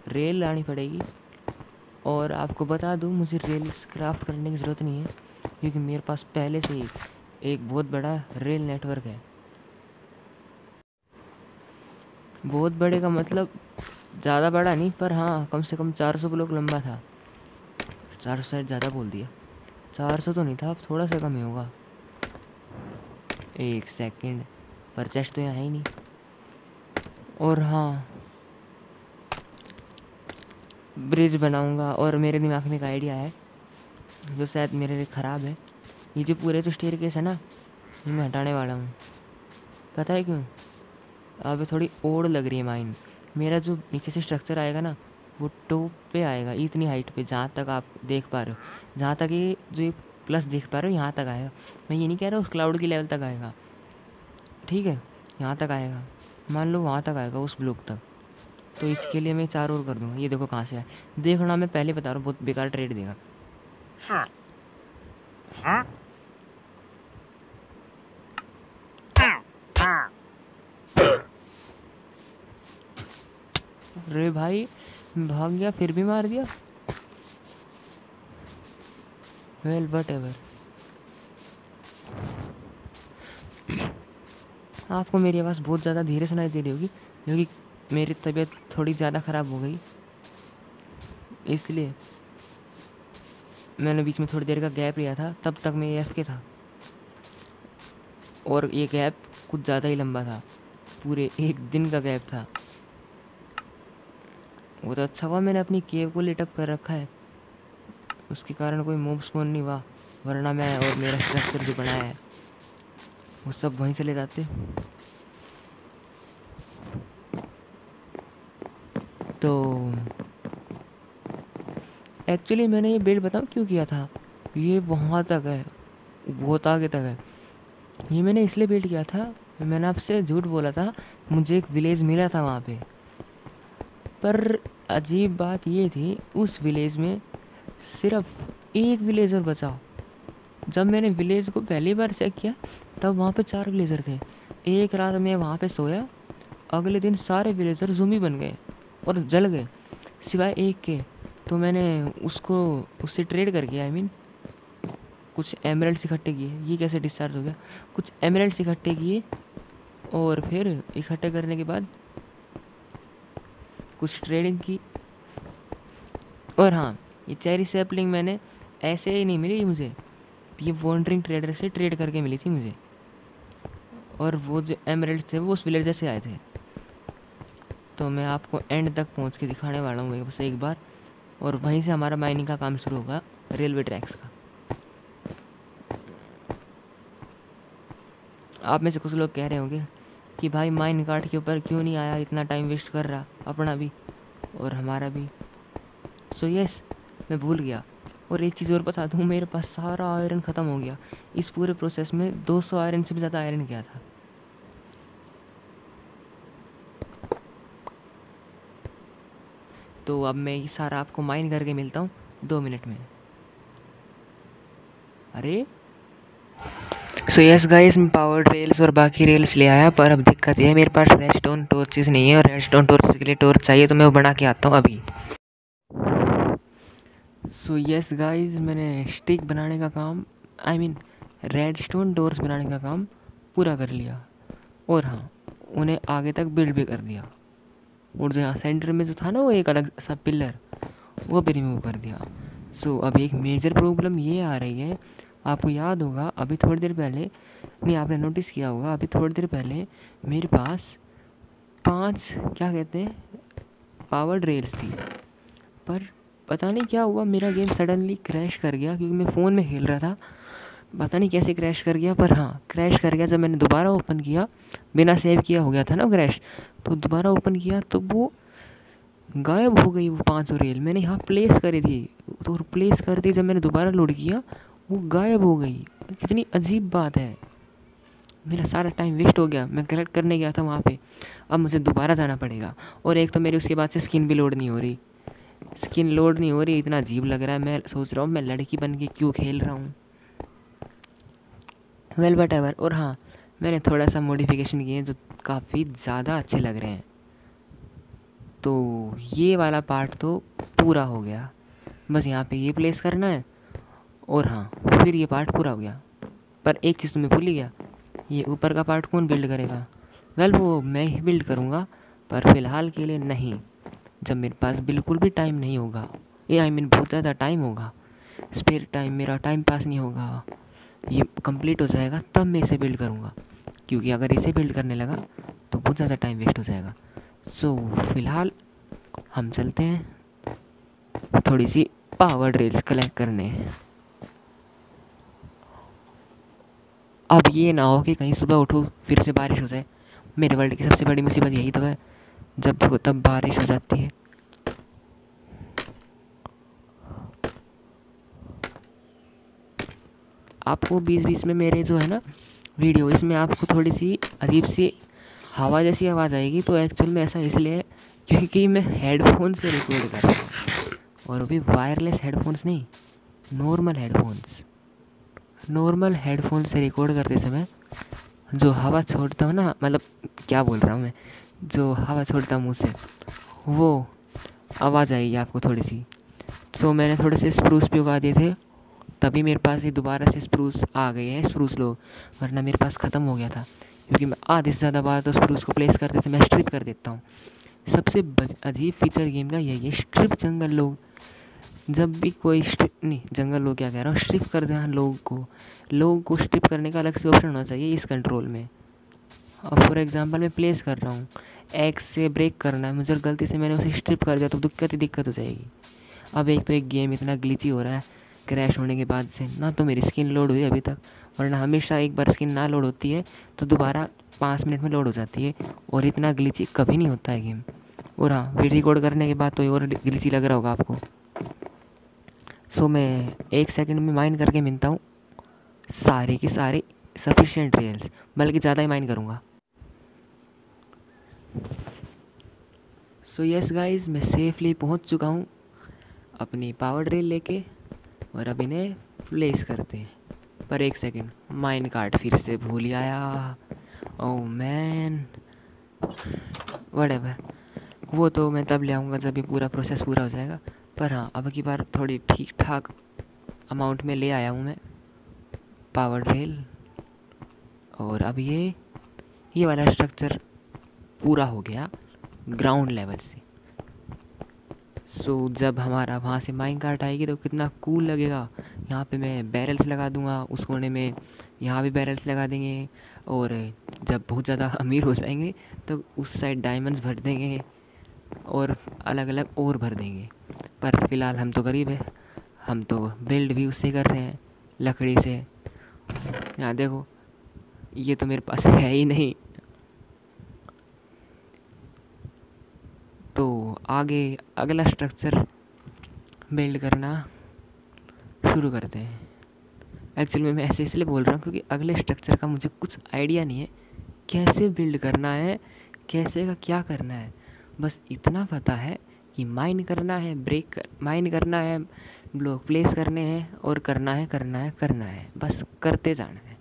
रेल लानी पड़ेगी। और आपको बता दूँ, मुझे रेल क्राफ्ट करने की ज़रूरत नहीं है, क्योंकि मेरे पास पहले से ही एक बहुत बड़ा रेल नेटवर्क है। बहुत बड़े का मतलब ज़्यादा बड़ा नहीं, पर हाँ कम से कम 400 ब्लॉक लंबा था। 400 शायद ज़्यादा बोल दिया, 400 तो नहीं था, अब थोड़ा सा कम ही होगा। 1 सेकंड, पर चेस्ट तो यहाँ है ही नहीं। और हाँ, ब्रिज बनाऊंगा। और मेरे दिमाग में एक आइडिया है जो शायद मेरे लिए ख़राब है। ये जो पूरे जो स्टेयरकेस है ना, ये मैं हटाने वाला हूँ। पता है क्यों? अब थोड़ी ओड़ लग रही है माइन। मेरा जो नीचे से स्ट्रक्चर आएगा ना, वो टॉप पे आएगा, इतनी हाइट पे, जहाँ तक आप देख पा रहे हो, जहाँ तक ये जो ये प्लस देख पा रहे हो यहाँ तक आएगा। मैं ये नहीं कह रहा हूँ क्लाउड की लेवल तक आएगा, ठीक है, यहाँ तक आएगा, मान लो वहाँ तक आएगा, उस ब्लॉक तक। तो इसके लिए मैं 4 और कर दूँगा। ये देखो कहाँ से आए, देखना, मैं पहले बता रहा हूँ, बहुत बेकार ट्रेड देगा। हाँ हाँ अरे भाई भाग गया, फिर भी मार दिया। वेल बट एवर, आपको मेरी आवाज़ बहुत ज़्यादा धीरे सुनाई दे रही होगी, क्योंकि मेरी तबीयत थोड़ी ज़्यादा ख़राब हो गई, इसलिए मैंने बीच में थोड़ी देर का गैप लिया था। तब तक मैं AFK था, और ये गैप कुछ ज़्यादा ही लंबा था, पूरे 1 दिन का गैप था। वो तो अच्छा हुआ मैंने अपनी केव को लिटअप कर रखा है, उसके कारण कोई मॉब स्पॉन नहीं हुआ, वरना मैं और मेरा स्ट्रक्चर जो बनाया है वो सब वहीं चले जाते। तो एक्चुअली मैंने ये बिल्ड बताऊँ क्यों किया था, ये वहाँ तक है, बहुत आगे तक है। ये मैंने इसलिए बिल्ड किया था, मैंने आपसे झूठ बोला था, मुझे एक विलेज मिला था वहाँ पे, पर अजीब बात ये थी, उस विलेज में सिर्फ एक विलेजर बचा। जब मैंने विलेज को पहली बार चेक किया तब वहाँ पे 4 विलेजर थे। एक रात मैं वहाँ पे सोया, अगले दिन सारे विलेजर ज़ूमी बन गए और जल गए, सिवाय एक के। तो मैंने उससे ट्रेड करके, आई मीन कुछ एमरल्ड्स इकट्ठे किए। ये कैसे डिस्चार्ज हो गया? कुछ एमरल्ड्स इकट्ठे किए, और फिर इकट्ठे करने के बाद कुछ ट्रेडिंग की, और हाँ, ये चेरी सैपलिंग मैंने ऐसे ही नहीं मिली मुझे, ये वॉन्डरिंग ट्रेडर से ट्रेड करके मिली थी मुझे। और वो जो एमरल्ड्स थे वो उस विलेजर से आए थे। तो मैं आपको एंड तक पहुंच के दिखाने वाला हूँ बस एक बार, और वहीं से हमारा माइनिंग का काम शुरू होगा, रेलवे ट्रैक्स का। आप में से कुछ लोग कह रहे होंगे कि भाई माइन कार्ट के ऊपर क्यों नहीं आया, इतना टाइम वेस्ट कर रहा अपना भी और हमारा भी। सो यस, मैं भूल गया। और एक चीज़ और बता दूँ, मेरे पास सारा आयरन ख़त्म हो गया। इस पूरे प्रोसेस में 200 आयरन से भी ज़्यादा आयरन गया था। तो अब मैं ये सारा आपको माइन करके मिलता हूँ 2 मिनट में। अरे सो यस गाइस, मैं पावर रेल्स और बाकी रेल्स ले आया, पर अब दिक्कत ये है मेरे पास रेडस्टोन टॉर्चेस नहीं है, और रेडस्टोन टॉर्चेस के लिए टॉर्च चाहिए, तो मैं वो बना के आता हूँ अभी। सो यस गाइस, मैंने स्टिक बनाने का काम, आई मीन रेडस्टोन डोर्स बनाने का काम पूरा कर लिया। और हाँ, उन्हें आगे तक बिल्ड भी कर दिया। और जो यहाँ सेंटर में जो था ना वो एक अलग सा पिलर, वो भी रिमूव कर दिया। सो अब एक मेजर प्रॉब्लम ये आ रही है, आपको याद होगा अभी थोड़ी देर पहले, नहीं आपने नोटिस किया होगा, अभी थोड़ी देर पहले मेरे पास 5 क्या कहते हैं पावर रेल्स थी, पर पता नहीं क्या हुआ, मेरा गेम सडनली क्रैश कर गया, क्योंकि मैं फ़ोन में खेल रहा था। पता नहीं कैसे क्रैश कर गया, पर हाँ क्रैश कर गया। जब मैंने दोबारा ओपन किया, बिना सेव किया हो गया था ना क्रैश, तो दोबारा ओपन किया तो वो गायब हो गई। वो 500 रेल मैंने यहाँ प्लेस करी थी, तो प्लेस करते जब मैंने दोबारा लोड किया वो गायब हो गई। कितनी अजीब बात है, मेरा सारा टाइम वेस्ट हो गया। मैं कलेक्ट करने गया था वहाँ पे, अब मुझे दोबारा जाना पड़ेगा। और एक तो मेरी उसके बाद से स्किन भी लोड नहीं हो रही, स्किन लोड नहीं हो रही, इतना अजीब लग रहा है। मैं सोच रहा हूँ मैं लड़की बन के क्यों खेल रहा हूँ। Well but ever. और हाँ, मैंने थोड़ा सा मॉडिफिकेशन किए जो काफ़ी ज़्यादा अच्छे लग रहे हैं। तो ये वाला पार्ट तो पूरा हो गया, बस यहाँ पे ये प्लेस करना है, और हाँ फिर ये पार्ट पूरा हो गया। पर एक चीज़ तो मैं भूल ही गया, ये ऊपर का पार्ट कौन बिल्ड करेगा? वेल वो मैं ही बिल्ड करूँगा, पर फ़िलहाल के लिए नहीं। जब मेरे पास बिल्कुल भी टाइम नहीं होगा, ये आई मीन बहुत ज़्यादा टाइम होगा, स्पेयर टाइम, मेरा टाइम पास नहीं होगा, ये कंप्लीट हो जाएगा, तब मैं इसे बिल्ड करूँगा। क्योंकि अगर इसे बिल्ड करने लगा तो बहुत ज़्यादा टाइम वेस्ट हो जाएगा। सो फ़िलहाल हम चलते हैं थोड़ी सी पावर ड्रिल्स कलेक्ट करने। अब ये ना हो कि कहीं सुबह उठो फिर से बारिश हो जाए। मेरे वर्ल्ड की सबसे बड़ी मुसीबत यही तो है, जब देखो तब बारिश हो जाती है। आपको बीच बीच में मेरे जो है ना वीडियो, इसमें आपको थोड़ी सी अजीब सी हवा जैसी आवाज़ आएगी, तो एक्चुअल में ऐसा इसलिए है क्योंकि मैं हेडफोन से रिकॉर्ड कर रहा हूँ, और वो भी वायरलेस हेडफोन्स नहीं, नॉर्मल हेडफोन्स। नॉर्मल हेडफोन से रिकॉर्ड करते समय जो हवा छोड़ता हूँ ना, मतलब क्या बोल रहा हूँ मैं, जो हवा छोड़ता हूँ मुँह से, वो आवाज़ आएगी आपको थोड़ी सी। तो मैंने थोड़े से स्प्रूस भी उगा दिए थे, तभी मेरे पास ये दोबारा से स्प्रूस आ गए हैं, स्प्रूस लोग, वरना मेरे पास ख़त्म हो गया था। क्योंकि मैं आधे से ज़्यादा बार तो स्प्रूस को प्लेस करते थे मैं स्ट्रिप कर देता हूँ। सबसे अजीब फीचर गेम का यही है, स्ट्रिप जंगल लोग। जब भी कोई स्ट्रिप, नहीं जंगल लोग क्या कह रहा हूँ, स्ट्रिप कर दें लोगों को स्ट्रिप करने का अलग से ऑप्शन होना चाहिए इस कंट्रोल में। अब फॉर एग्जांपल मैं प्लेस कर रहा हूँ, एक्स से ब्रेक करना है मुझे, और गलती से मैंने उसे स्ट्रिप कर दिया तो दिक्कत हो जाएगी। अब एक तो एक गेम इतना ग्लिची हो रहा है क्रैश होने के बाद से, ना तो मेरी स्किन लोड हुई अभी तक, वरना हमेशा एक बार स्किन ना लोड होती है तो दोबारा 5 मिनट में लोड हो जाती है, और इतना ग्लिची कभी नहीं होता है गेम। और हाँ, वीडियो रिकॉर्ड करने के बाद तो और ग्लिची लग रहा होगा आपको। सो मैं 1 सेकंड में माइन करके मिलता हूँ सारे की सारे सफिशिएंट रेल्स, बल्कि ज़्यादा ही माइन करूँगा। सो यस गाइस, मैं सेफली पहुँच चुका हूँ अपनी पावर ड्रिल लेके, और अब इन्हें प्लेस करते हैं। पर 1 सेकंड, माइन कार्ट फिर से भूल आया। ओह मैन, व्हाटएवर, वो तो मैं तब ले आऊँगा जब ये पूरा प्रोसेस पूरा हो जाएगा। पर हाँ, अब की बार थोड़ी ठीक ठाक अमाउंट में ले आया हूँ मैं पावर ड्रिल, और अब ये वाला स्ट्रक्चर पूरा हो गया ग्राउंड लेवल से। सो जब हमारा वहाँ से माइन कार्ट आएगी तो कितना कूल लगेगा। यहाँ पे मैं बैरल्स लगा दूँगा उस कोने में, यहाँ भी बैरल्स लगा देंगे। और जब बहुत ज़्यादा अमीर हो जाएंगे तो उस साइड डायमंड्स भर देंगे और अलग अलग और भर देंगे। पर फ़िलहाल हम तो गरीब है, हम तो बिल्ड भी उससे कर रहे हैं, लकड़ी से। यहाँ देखो, ये तो मेरे पास है ही नहीं। तो आगे अगला स्ट्रक्चर बिल्ड करना शुरू करते हैं। एक्चुअली मैं ऐसे इसलिए बोल रहा हूँ क्योंकि अगले स्ट्रक्चर का मुझे कुछ आइडिया नहीं है, कैसे बिल्ड करना है, कैसे का क्या करना है। बस इतना पता है कि माइन करना है, माइन करना है, ब्लॉक प्लेस करने हैं और करना है, बस करते जाना है,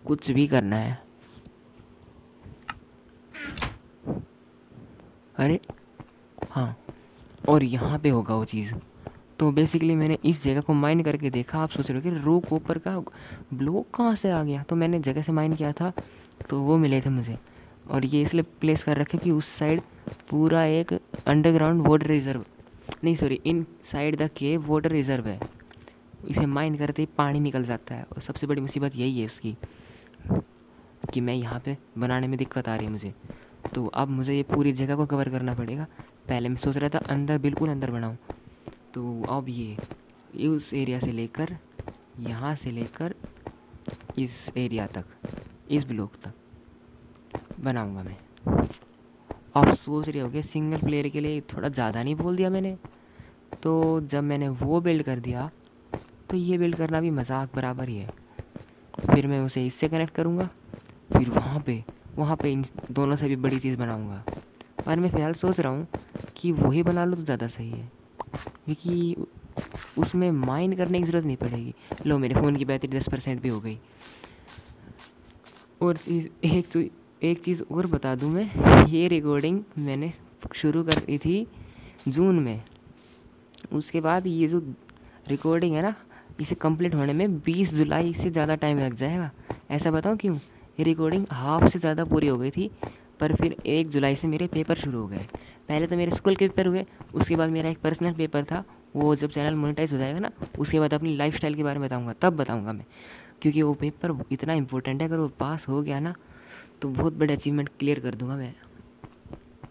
कुछ भी करना है। अरे हाँ, और यहाँ पे होगा वो चीज़। तो बेसिकली मैंने इस जगह को माइन करके देखा। आप सोच रहे हो कि रो कॉपर का ब्लॉक कहाँ से आ गया, तो मैंने जगह से माइन किया था तो वो मिले थे मुझे। और ये इसलिए प्लेस कर रखे कि उस साइड पूरा एक अंडरग्राउंड वाटर रिजर्व, नहीं sorry, in side the cave water reserve है। इसे माइन करते ही पानी निकल जाता है। और सबसे बड़ी मुसीबत यही है उसकी कि मैं यहाँ पे बनाने में दिक्कत आ रही है मुझे। तो अब मुझे ये पूरी जगह को कवर करना पड़ेगा। पहले मैं सोच रहा था अंदर, बिल्कुल अंदर बनाऊँ। तो अब ये उस एरिया से लेकर, यहाँ से लेकर इस एरिया तक, इस ब्लॉक तक बनाऊंगा मैं। आप सोच रहे होगे सिंगल प्लेयर के लिए थोड़ा ज़्यादा नहीं बोल दिया मैंने। तो जब मैंने वो बिल्ड कर दिया तो ये बिल्ड करना भी मजाक बराबर ही है। फिर मैं उसे इससे कनेक्ट करूँगा, फिर वहाँ पे इन दोनों से भी बड़ी चीज़ बनाऊँगा। और मैं फ़िलहाल सोच रहा हूँ कि वही बना लो तो ज़्यादा सही है, क्योंकि उसमें माइन करने की ज़रूरत नहीं पड़ेगी। लो, मेरे फ़ोन की बैटरी 10% भी हो गई। और एक चीज़ और बता दूं मैं, ये रिकॉर्डिंग मैंने शुरू करी थी जून में। उसके बाद ये जो रिकॉर्डिंग है ना, इसे कंप्लीट होने में 20 जुलाई से ज़्यादा टाइम लग जाएगा। ऐसा बताऊं क्यों? ये रिकॉर्डिंग हाफ से ज़्यादा पूरी हो गई थी, पर फिर 1 जुलाई से मेरे पेपर शुरू हो गए। पहले तो मेरे स्कूल के पेपर हुए, उसके बाद मेरा एक पर्सनल पेपर था। वो जब चैनल मोनेटाइज हो जाएगा ना, उसके बाद अपनी लाइफस्टाइल के बारे में बताऊंगा, तब बताऊंगा मैं। क्योंकि वो पेपर इतना इंपॉर्टेंट है, अगर वो पास हो गया ना तो बहुत बड़े अचीवमेंट क्लियर कर दूंगा मैं।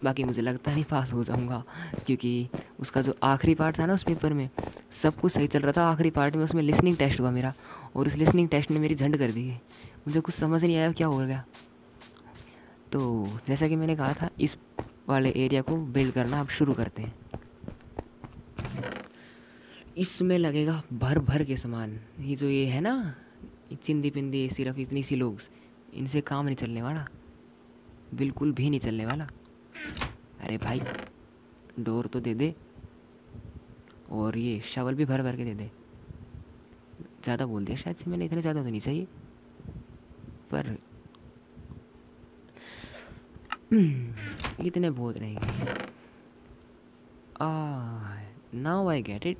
बाकी मुझे लगता नहीं पास हो जाऊंगा, क्योंकि उसका जो आखिरी पार्ट था ना उस पेपर में, सब कुछ सही चल रहा था। आखिरी पार्ट में उसमें लिसनिंग टेस्ट हुआ मेरा, और उस लिसनिंग टेस्ट ने मेरी झंड कर दी है। मुझे कुछ समझ नहीं आया क्या हो गया। तो जैसा कि मैंने कहा था, इस वाले एरिया को बिल्ड करना अब शुरू करते हैं। इसमें लगेगा भर भर के सामान। ये जो ये है ना, चिंदी पिंदी सिर्फ इतनी सी लोग, इनसे काम नहीं चलने वाला, बिल्कुल भी नहीं चलने वाला। अरे भाई, डोर तो दे दे, और ये शवल भी भर भर के दे दे। ज़्यादा बोल दिया शायद से मैंने, इतने ज़्यादा तो नहीं चाहिए, पर इतने बहुत रहेंगे। Now I get it.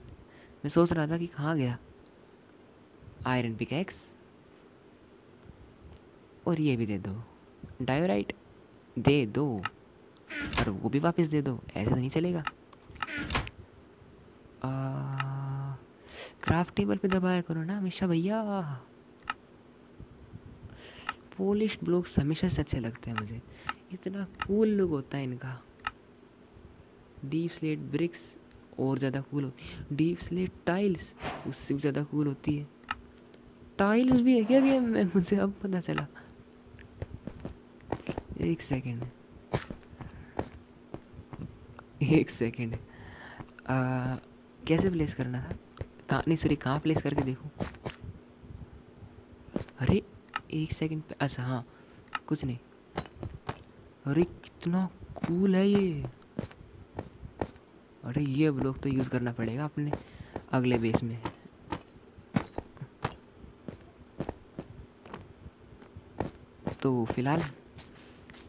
मैं सोच रहा था कि कहाँ गया आयरन पिकैक्स, और ये भी दे दो, डायोराइट दे दो, और वो भी वापस दे दो। ऐसे तो नहीं चलेगा। क्राफ्ट टेबल पे दबाया करो ना हमेशा भैया। पॉलिश्ड ब्लॉक्स हमेशा से अच्छे लगते हैं मुझे, इतना कूल लुक होता है इनका। डीप स्लेट ब्रिक्स और ज़्यादा कूल होती है, डीप स्लेट टाइल्स उससे भी ज़्यादा कूल होती है। टाइल्स भी है क्या गेम में? मुझे अब पता चला। एक सेकेंड, कैसे प्लेस करना था? कहाँ, नहीं सॉरी, कहाँ प्लेस करके देखूँ? अरे एक सेकेंड पे, अच्छा हाँ, कुछ नहीं। अरे कितना कूल है ये। अरे ये ब्लॉक तो यूज़ करना पड़ेगा अपने अगले बेस में। तो फिलहाल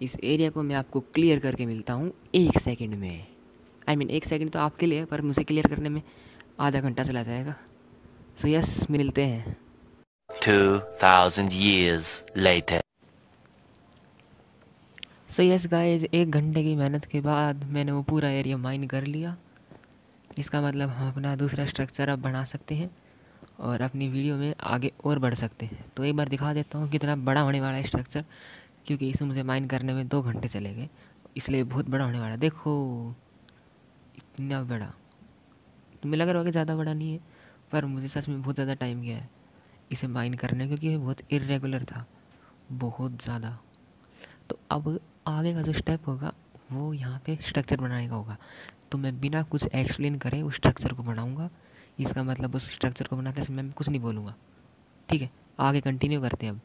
इस एरिया को मैं आपको क्लियर करके मिलता हूँ 1 सेकंड में। आई मीन 1 सेकंड तो आपके लिए, पर मुझे क्लियर करने में आधा घंटा चला जाएगा। सो यस, मिलते हैं
2000 years later.
So yes guys, 1 घंटे की मेहनत के बाद मैंने वो पूरा एरिया माइन कर लिया। इसका मतलब हम अपना दूसरा स्ट्रक्चर अब बना सकते हैं और अपनी वीडियो में आगे और बढ़ सकते हैं। तो एक बार दिखा देता हूँ कितना बड़ा होने वाला है स्ट्रक्चर, क्योंकि इसे मुझे माइन करने में 2 घंटे चले गए, इसलिए बहुत बड़ा होने वाला है। देखो इतना बड़ा, तुम्हें लग रहा होगा ज़्यादा बड़ा नहीं है, पर मुझे सच में बहुत ज़्यादा टाइम गया है इसे माइन करने, क्योंकि ये बहुत इरेगुलर था, बहुत ज़्यादा। तो अब आगे का जो स्टेप होगा वो यहाँ पे स्ट्रक्चर बनाने का होगा। तो मैं बिना कुछ एक्सप्लेन करे उस स्ट्रक्चर को बनाऊँगा। इसका मतलब उस स्ट्रक्चर को बनाते समय मैं कुछ नहीं बोलूँगा। ठीक है, आगे कंटिन्यू करते हैं अब।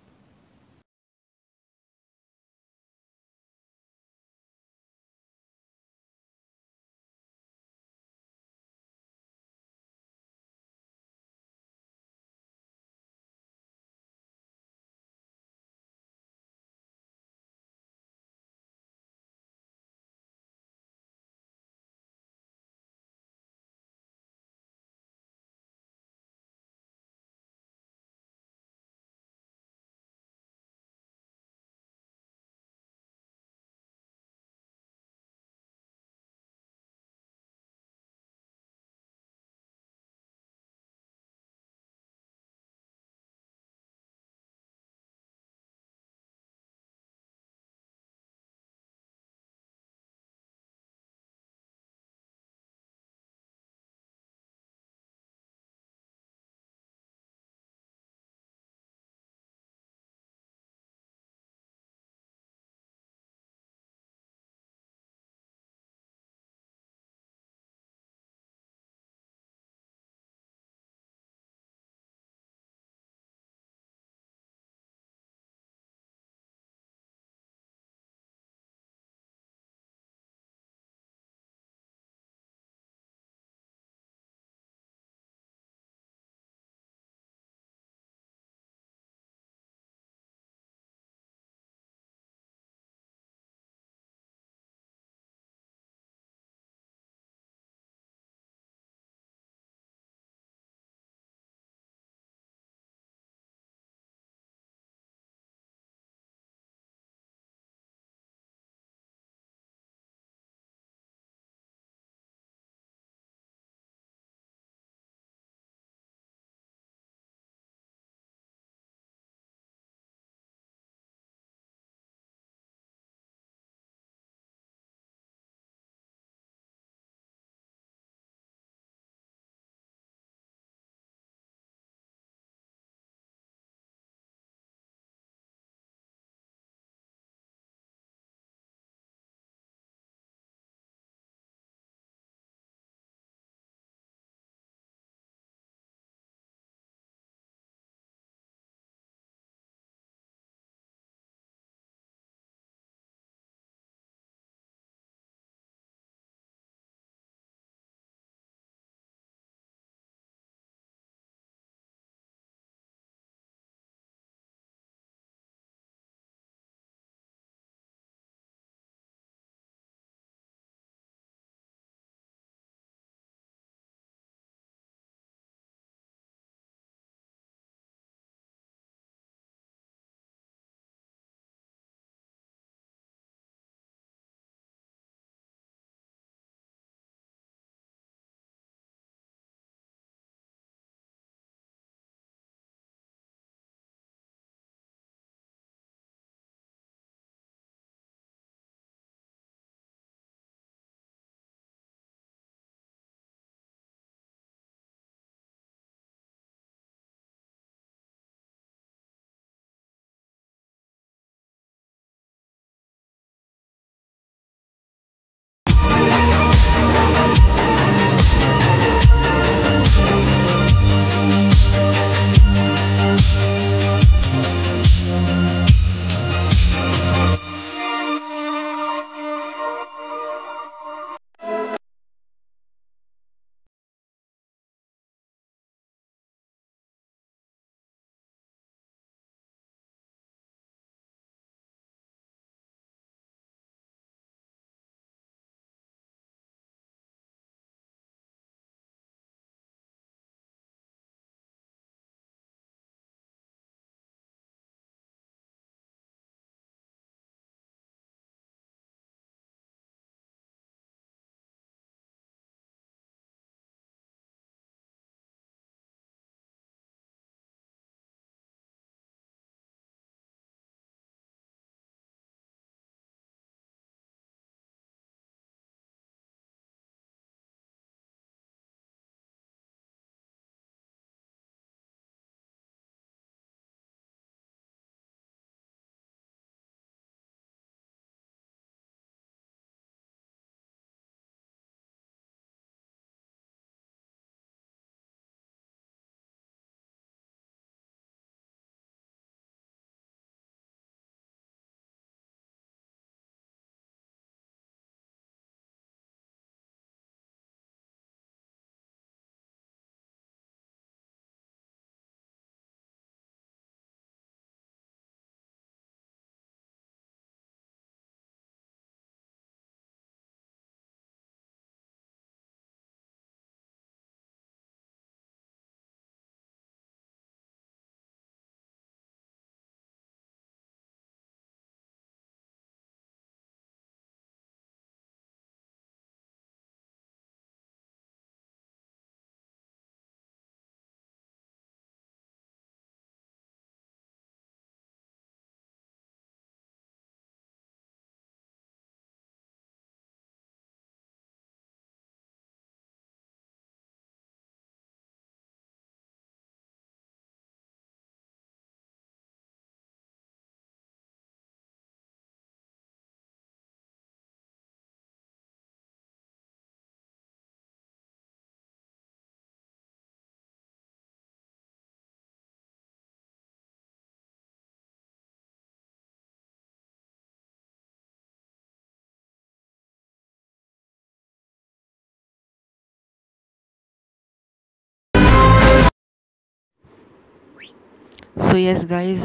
सो यस गाइस,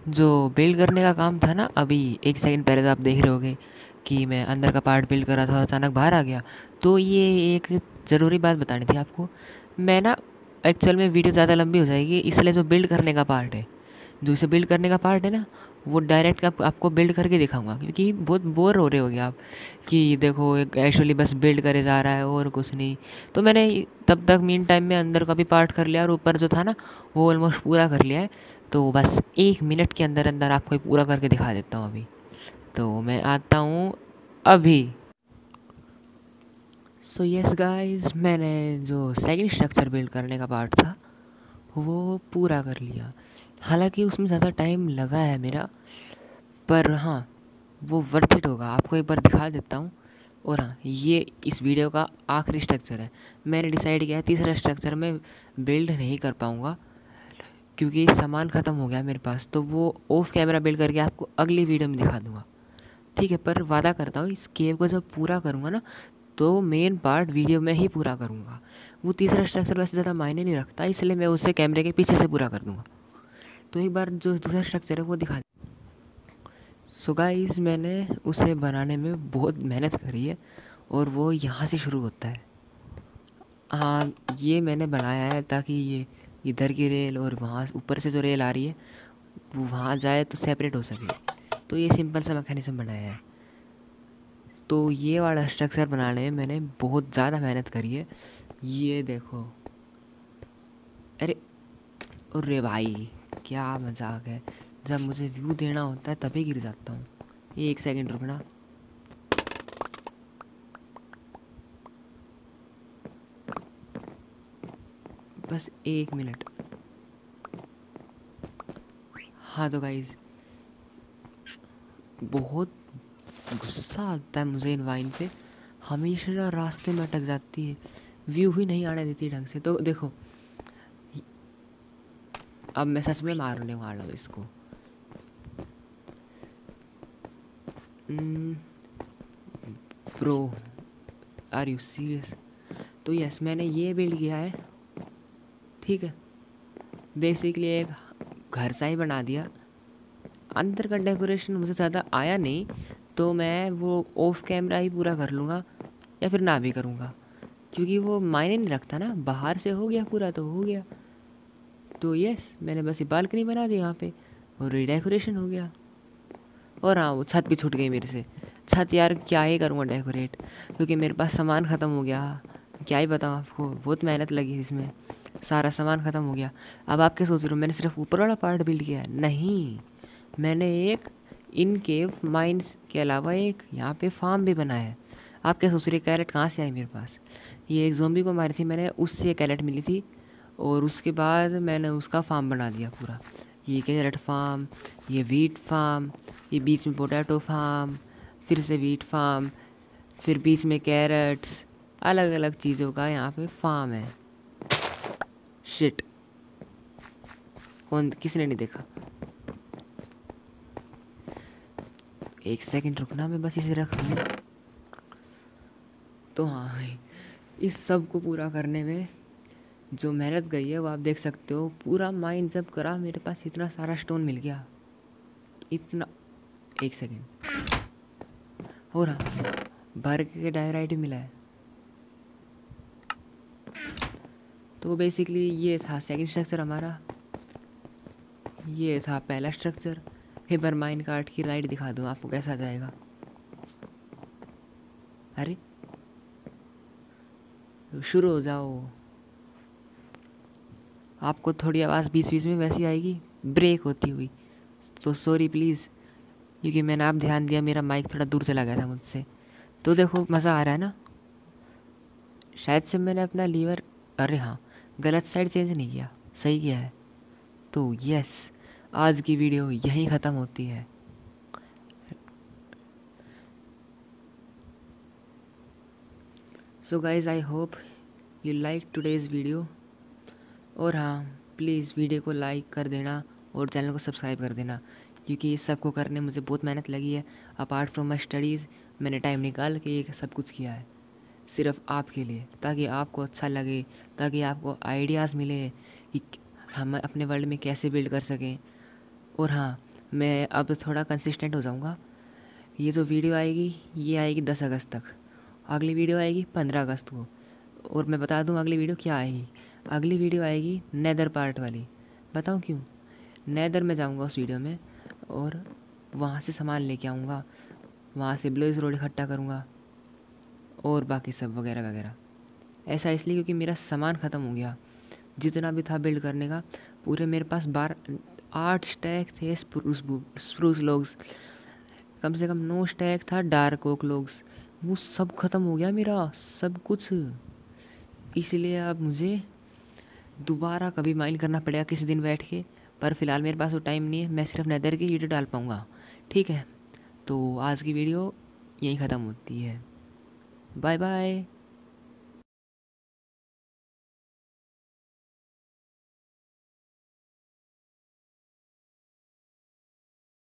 जो बिल्ड करने का काम था ना, अभी 1 सेकंड पहले तो आप देख रहे होगे कि मैं अंदर का पार्ट बिल्ड कर रहा था, अचानक बाहर आ गया। तो ये एक ज़रूरी बात बतानी थी आपको। मैं ना एक्चुअल में वीडियो ज़्यादा लंबी हो जाएगी, इसलिए जो बिल्ड करने का पार्ट है, जो इसे बिल्ड करने का पार्ट है ना, वो डायरेक्ट आपको बिल्ड करके दिखाऊंगा, क्योंकि बहुत बोर हो रहे होगे आप कि देखो एक एक्चुअली बस बिल्ड करे जा रहा है और कुछ नहीं। तो मैंने तब तक मीन टाइम में अंदर का भी पार्ट कर लिया और ऊपर जो था ना वो ऑलमोस्ट पूरा कर लिया है। तो बस 1 मिनट के अंदर अंदर आपको ये पूरा करके दिखा देता हूँ अभी। तो मैं आता हूँ अभी। सो यस गाइस, मैंने जो सेकंड स्ट्रक्चर बिल्ड करने का पार्ट था वो पूरा कर लिया। हालांकि उसमें ज़्यादा टाइम लगा है मेरा, पर हाँ वो वर्थ इट होगा। आपको एक बार दिखा देता हूँ। और हाँ, ये इस वीडियो का आखिरी स्ट्रक्चर है। मैंने डिसाइड किया है तीसरा स्ट्रक्चर में बिल्ड नहीं कर पाऊँगा, क्योंकि सामान ख़त्म हो गया मेरे पास। तो वो ऑफ कैमरा बिल्ड करके आपको अगली वीडियो में दिखा दूँगा, ठीक है। पर वादा करता हूँ इस केव को जब पूरा करूँगा ना, तो मेन पार्ट वीडियो में ही पूरा करूँगा। वो तीसरा स्ट्रक्चर वैसे ज़्यादा मायने नहीं रखता, इसलिए मैं उसे कैमरे के पीछे से पूरा कर दूँगा। तो एक बार जो दूसरा स्ट्रक्चर है वो दिखा। सो गाइस, मैंने उसे बनाने में बहुत मेहनत करी है और वो यहाँ से शुरू होता है। हाँ, ये मैंने बनाया है ताकि ये इधर की रेल और वहाँ ऊपर से जो रेल आ रही है वो वहाँ जाए तो सेपरेट हो सके। तो ये सिंपल सा मैकेनिज्म बनाया है। तो ये वाला स्ट्रक्चर बनाने में मैंने बहुत ज़्यादा मेहनत करी है। ये देखो, अरे अरे भाई क्या मजाक है, जब मुझे व्यू देना होता है तभी गिर जाता हूँ। 1 सेकंड रुकना। बस 1 मिनट। हाँ तो गाइज, बहुत गुस्सा आता है मुझे इन वाइन पे, हमेशा रास्ते में अटक जाती है, व्यू ही नहीं आने देती ढंग से। तो देखो, अब मैं सच में मारने वाला हूँ इसको। Bro, are you serious? तो यस, मैंने ये बिल्ड किया है, ठीक है। बेसिकली एक घर सा ही बना दिया। अंदर का डेकोरेशन मुझे ज़्यादा आया नहीं, तो मैं वो ऑफ कैमरा ही पूरा कर लूँगा या फिर ना भी करूँगा, क्योंकि वो मायने नहीं रखता ना। बाहर से हो गया पूरा तो हो गया। तो यस, मैंने बस ये बालकनी बना दी यहाँ पे और डेकोरेशन हो गया। और हाँ, वो छत भी छूट गई मेरे से। छत यार क्या ही करूँगा डेकोरेट, क्योंकि मेरे पास सामान ख़त्म हो गया। क्या ही बताऊँ आपको, बहुत मेहनत लगी इसमें, सारा सामान ख़त्म हो गया। अब आप क्या सोच रहे हो मैंने सिर्फ ऊपर वाला पार्ट बिल्ड किया है? नहीं, मैंने एक इन केव माइंस के अलावा एक यहाँ पे फार्म भी बनाया है। आप क्या सोच रहे कैरेट कहाँ से आई मेरे पास? ये एक ज़ोंबी को मारी थी मैंने, उससे ये कैरेट मिली थी और उसके बाद मैंने उसका फार्म बना दिया पूरा। ये कैरेट फार्म, ये वीट फार्म, ये बीच में पोटैटो फार्म, फिर से वीट फार्म, फिर बीच में कैरेट्स, अलग अलग चीज़ों का यहाँ पे फार्म है। शिट, कौन, किसने नहीं देखा? 1 सेकंड रुकना, मैं बस इसे रख लूँ। तो हाँ, इस सब को पूरा करने में जो मेहनत गई है वो आप देख सकते हो। पूरा माइन जब करा मेरे पास इतना सारा स्टोन मिल गया, इतना। 1 सेकंड। हो रहा, भर के डायराइट भी मिला है। तो बेसिकली ये था सेकंड स्ट्रक्चर हमारा, ये था पहला स्ट्रक्चर। एक बार माइन कार्ट की राइड दिखा दूँ आपको कैसा जाएगा। अरे शुरू हो जाओ। आपको थोड़ी आवाज़ बीच बीच में वैसी आएगी, ब्रेक होती हुई, तो सॉरी प्लीज़, क्योंकि मैंने आप ध्यान दिया मेरा माइक थोड़ा दूर चला गया था मुझसे। तो देखो मज़ा आ रहा है ना? शायद से मैंने अपना लीवर, अरे हाँ, गलत साइड चेंज नहीं किया, सही किया है। तो यस, आज की वीडियो यहीं ख़त्म होती है। So guys, I hope you like today's video. और हाँ, प्लीज़ वीडियो को लाइक कर देना और चैनल को सब्सक्राइब कर देना, क्योंकि इस सब को करने मुझे बहुत मेहनत लगी है। अपार्ट फ्रॉम माई स्टडीज़ मैंने टाइम निकाल के ये सब कुछ किया है सिर्फ आपके लिए, ताकि आपको अच्छा लगे, ताकि आपको आइडियाज़ मिले कि हम अपने वर्ल्ड में कैसे बिल्ड कर सकें। और हाँ, मैं अब थोड़ा कंसिस्टेंट हो जाऊँगा। ये जो वीडियो आएगी ये आएगी 10 अगस्त तक, अगली वीडियो आएगी 15 अगस्त को। और मैं बता दूँ अगली वीडियो क्या आएगी। अगली वीडियो आएगी नेदर पार्ट वाली। बताऊँ क्यों? नेदर में जाऊँगा उस वीडियो में और वहाँ से सामान लेके आऊँगा, वहाँ से ब्लेज रोड इकट्ठा करूँगा और बाकी सब वगैरह वगैरह। ऐसा इसलिए क्योंकि मेरा सामान ख़त्म हो गया, जितना भी था बिल्ड करने का। पूरे मेरे पास 8 स्टैक थे स्प्रूस लोग्स, कम से कम 9 स्टैक था डार्क ओक लोग्स। वो सब ख़त्म हो गया मेरा सब कुछ। इसलिए अब मुझे दोबारा कभी माइन करना पड़ेगा किसी दिन बैठ के। पर फ़िलहाल मेरे पास वो टाइम नहीं है, मैं सिर्फ नेदर की वीडियो डाल पाऊँगा। ठीक है, तो आज की वीडियो यहीं ख़त्म होती है। Bye bye.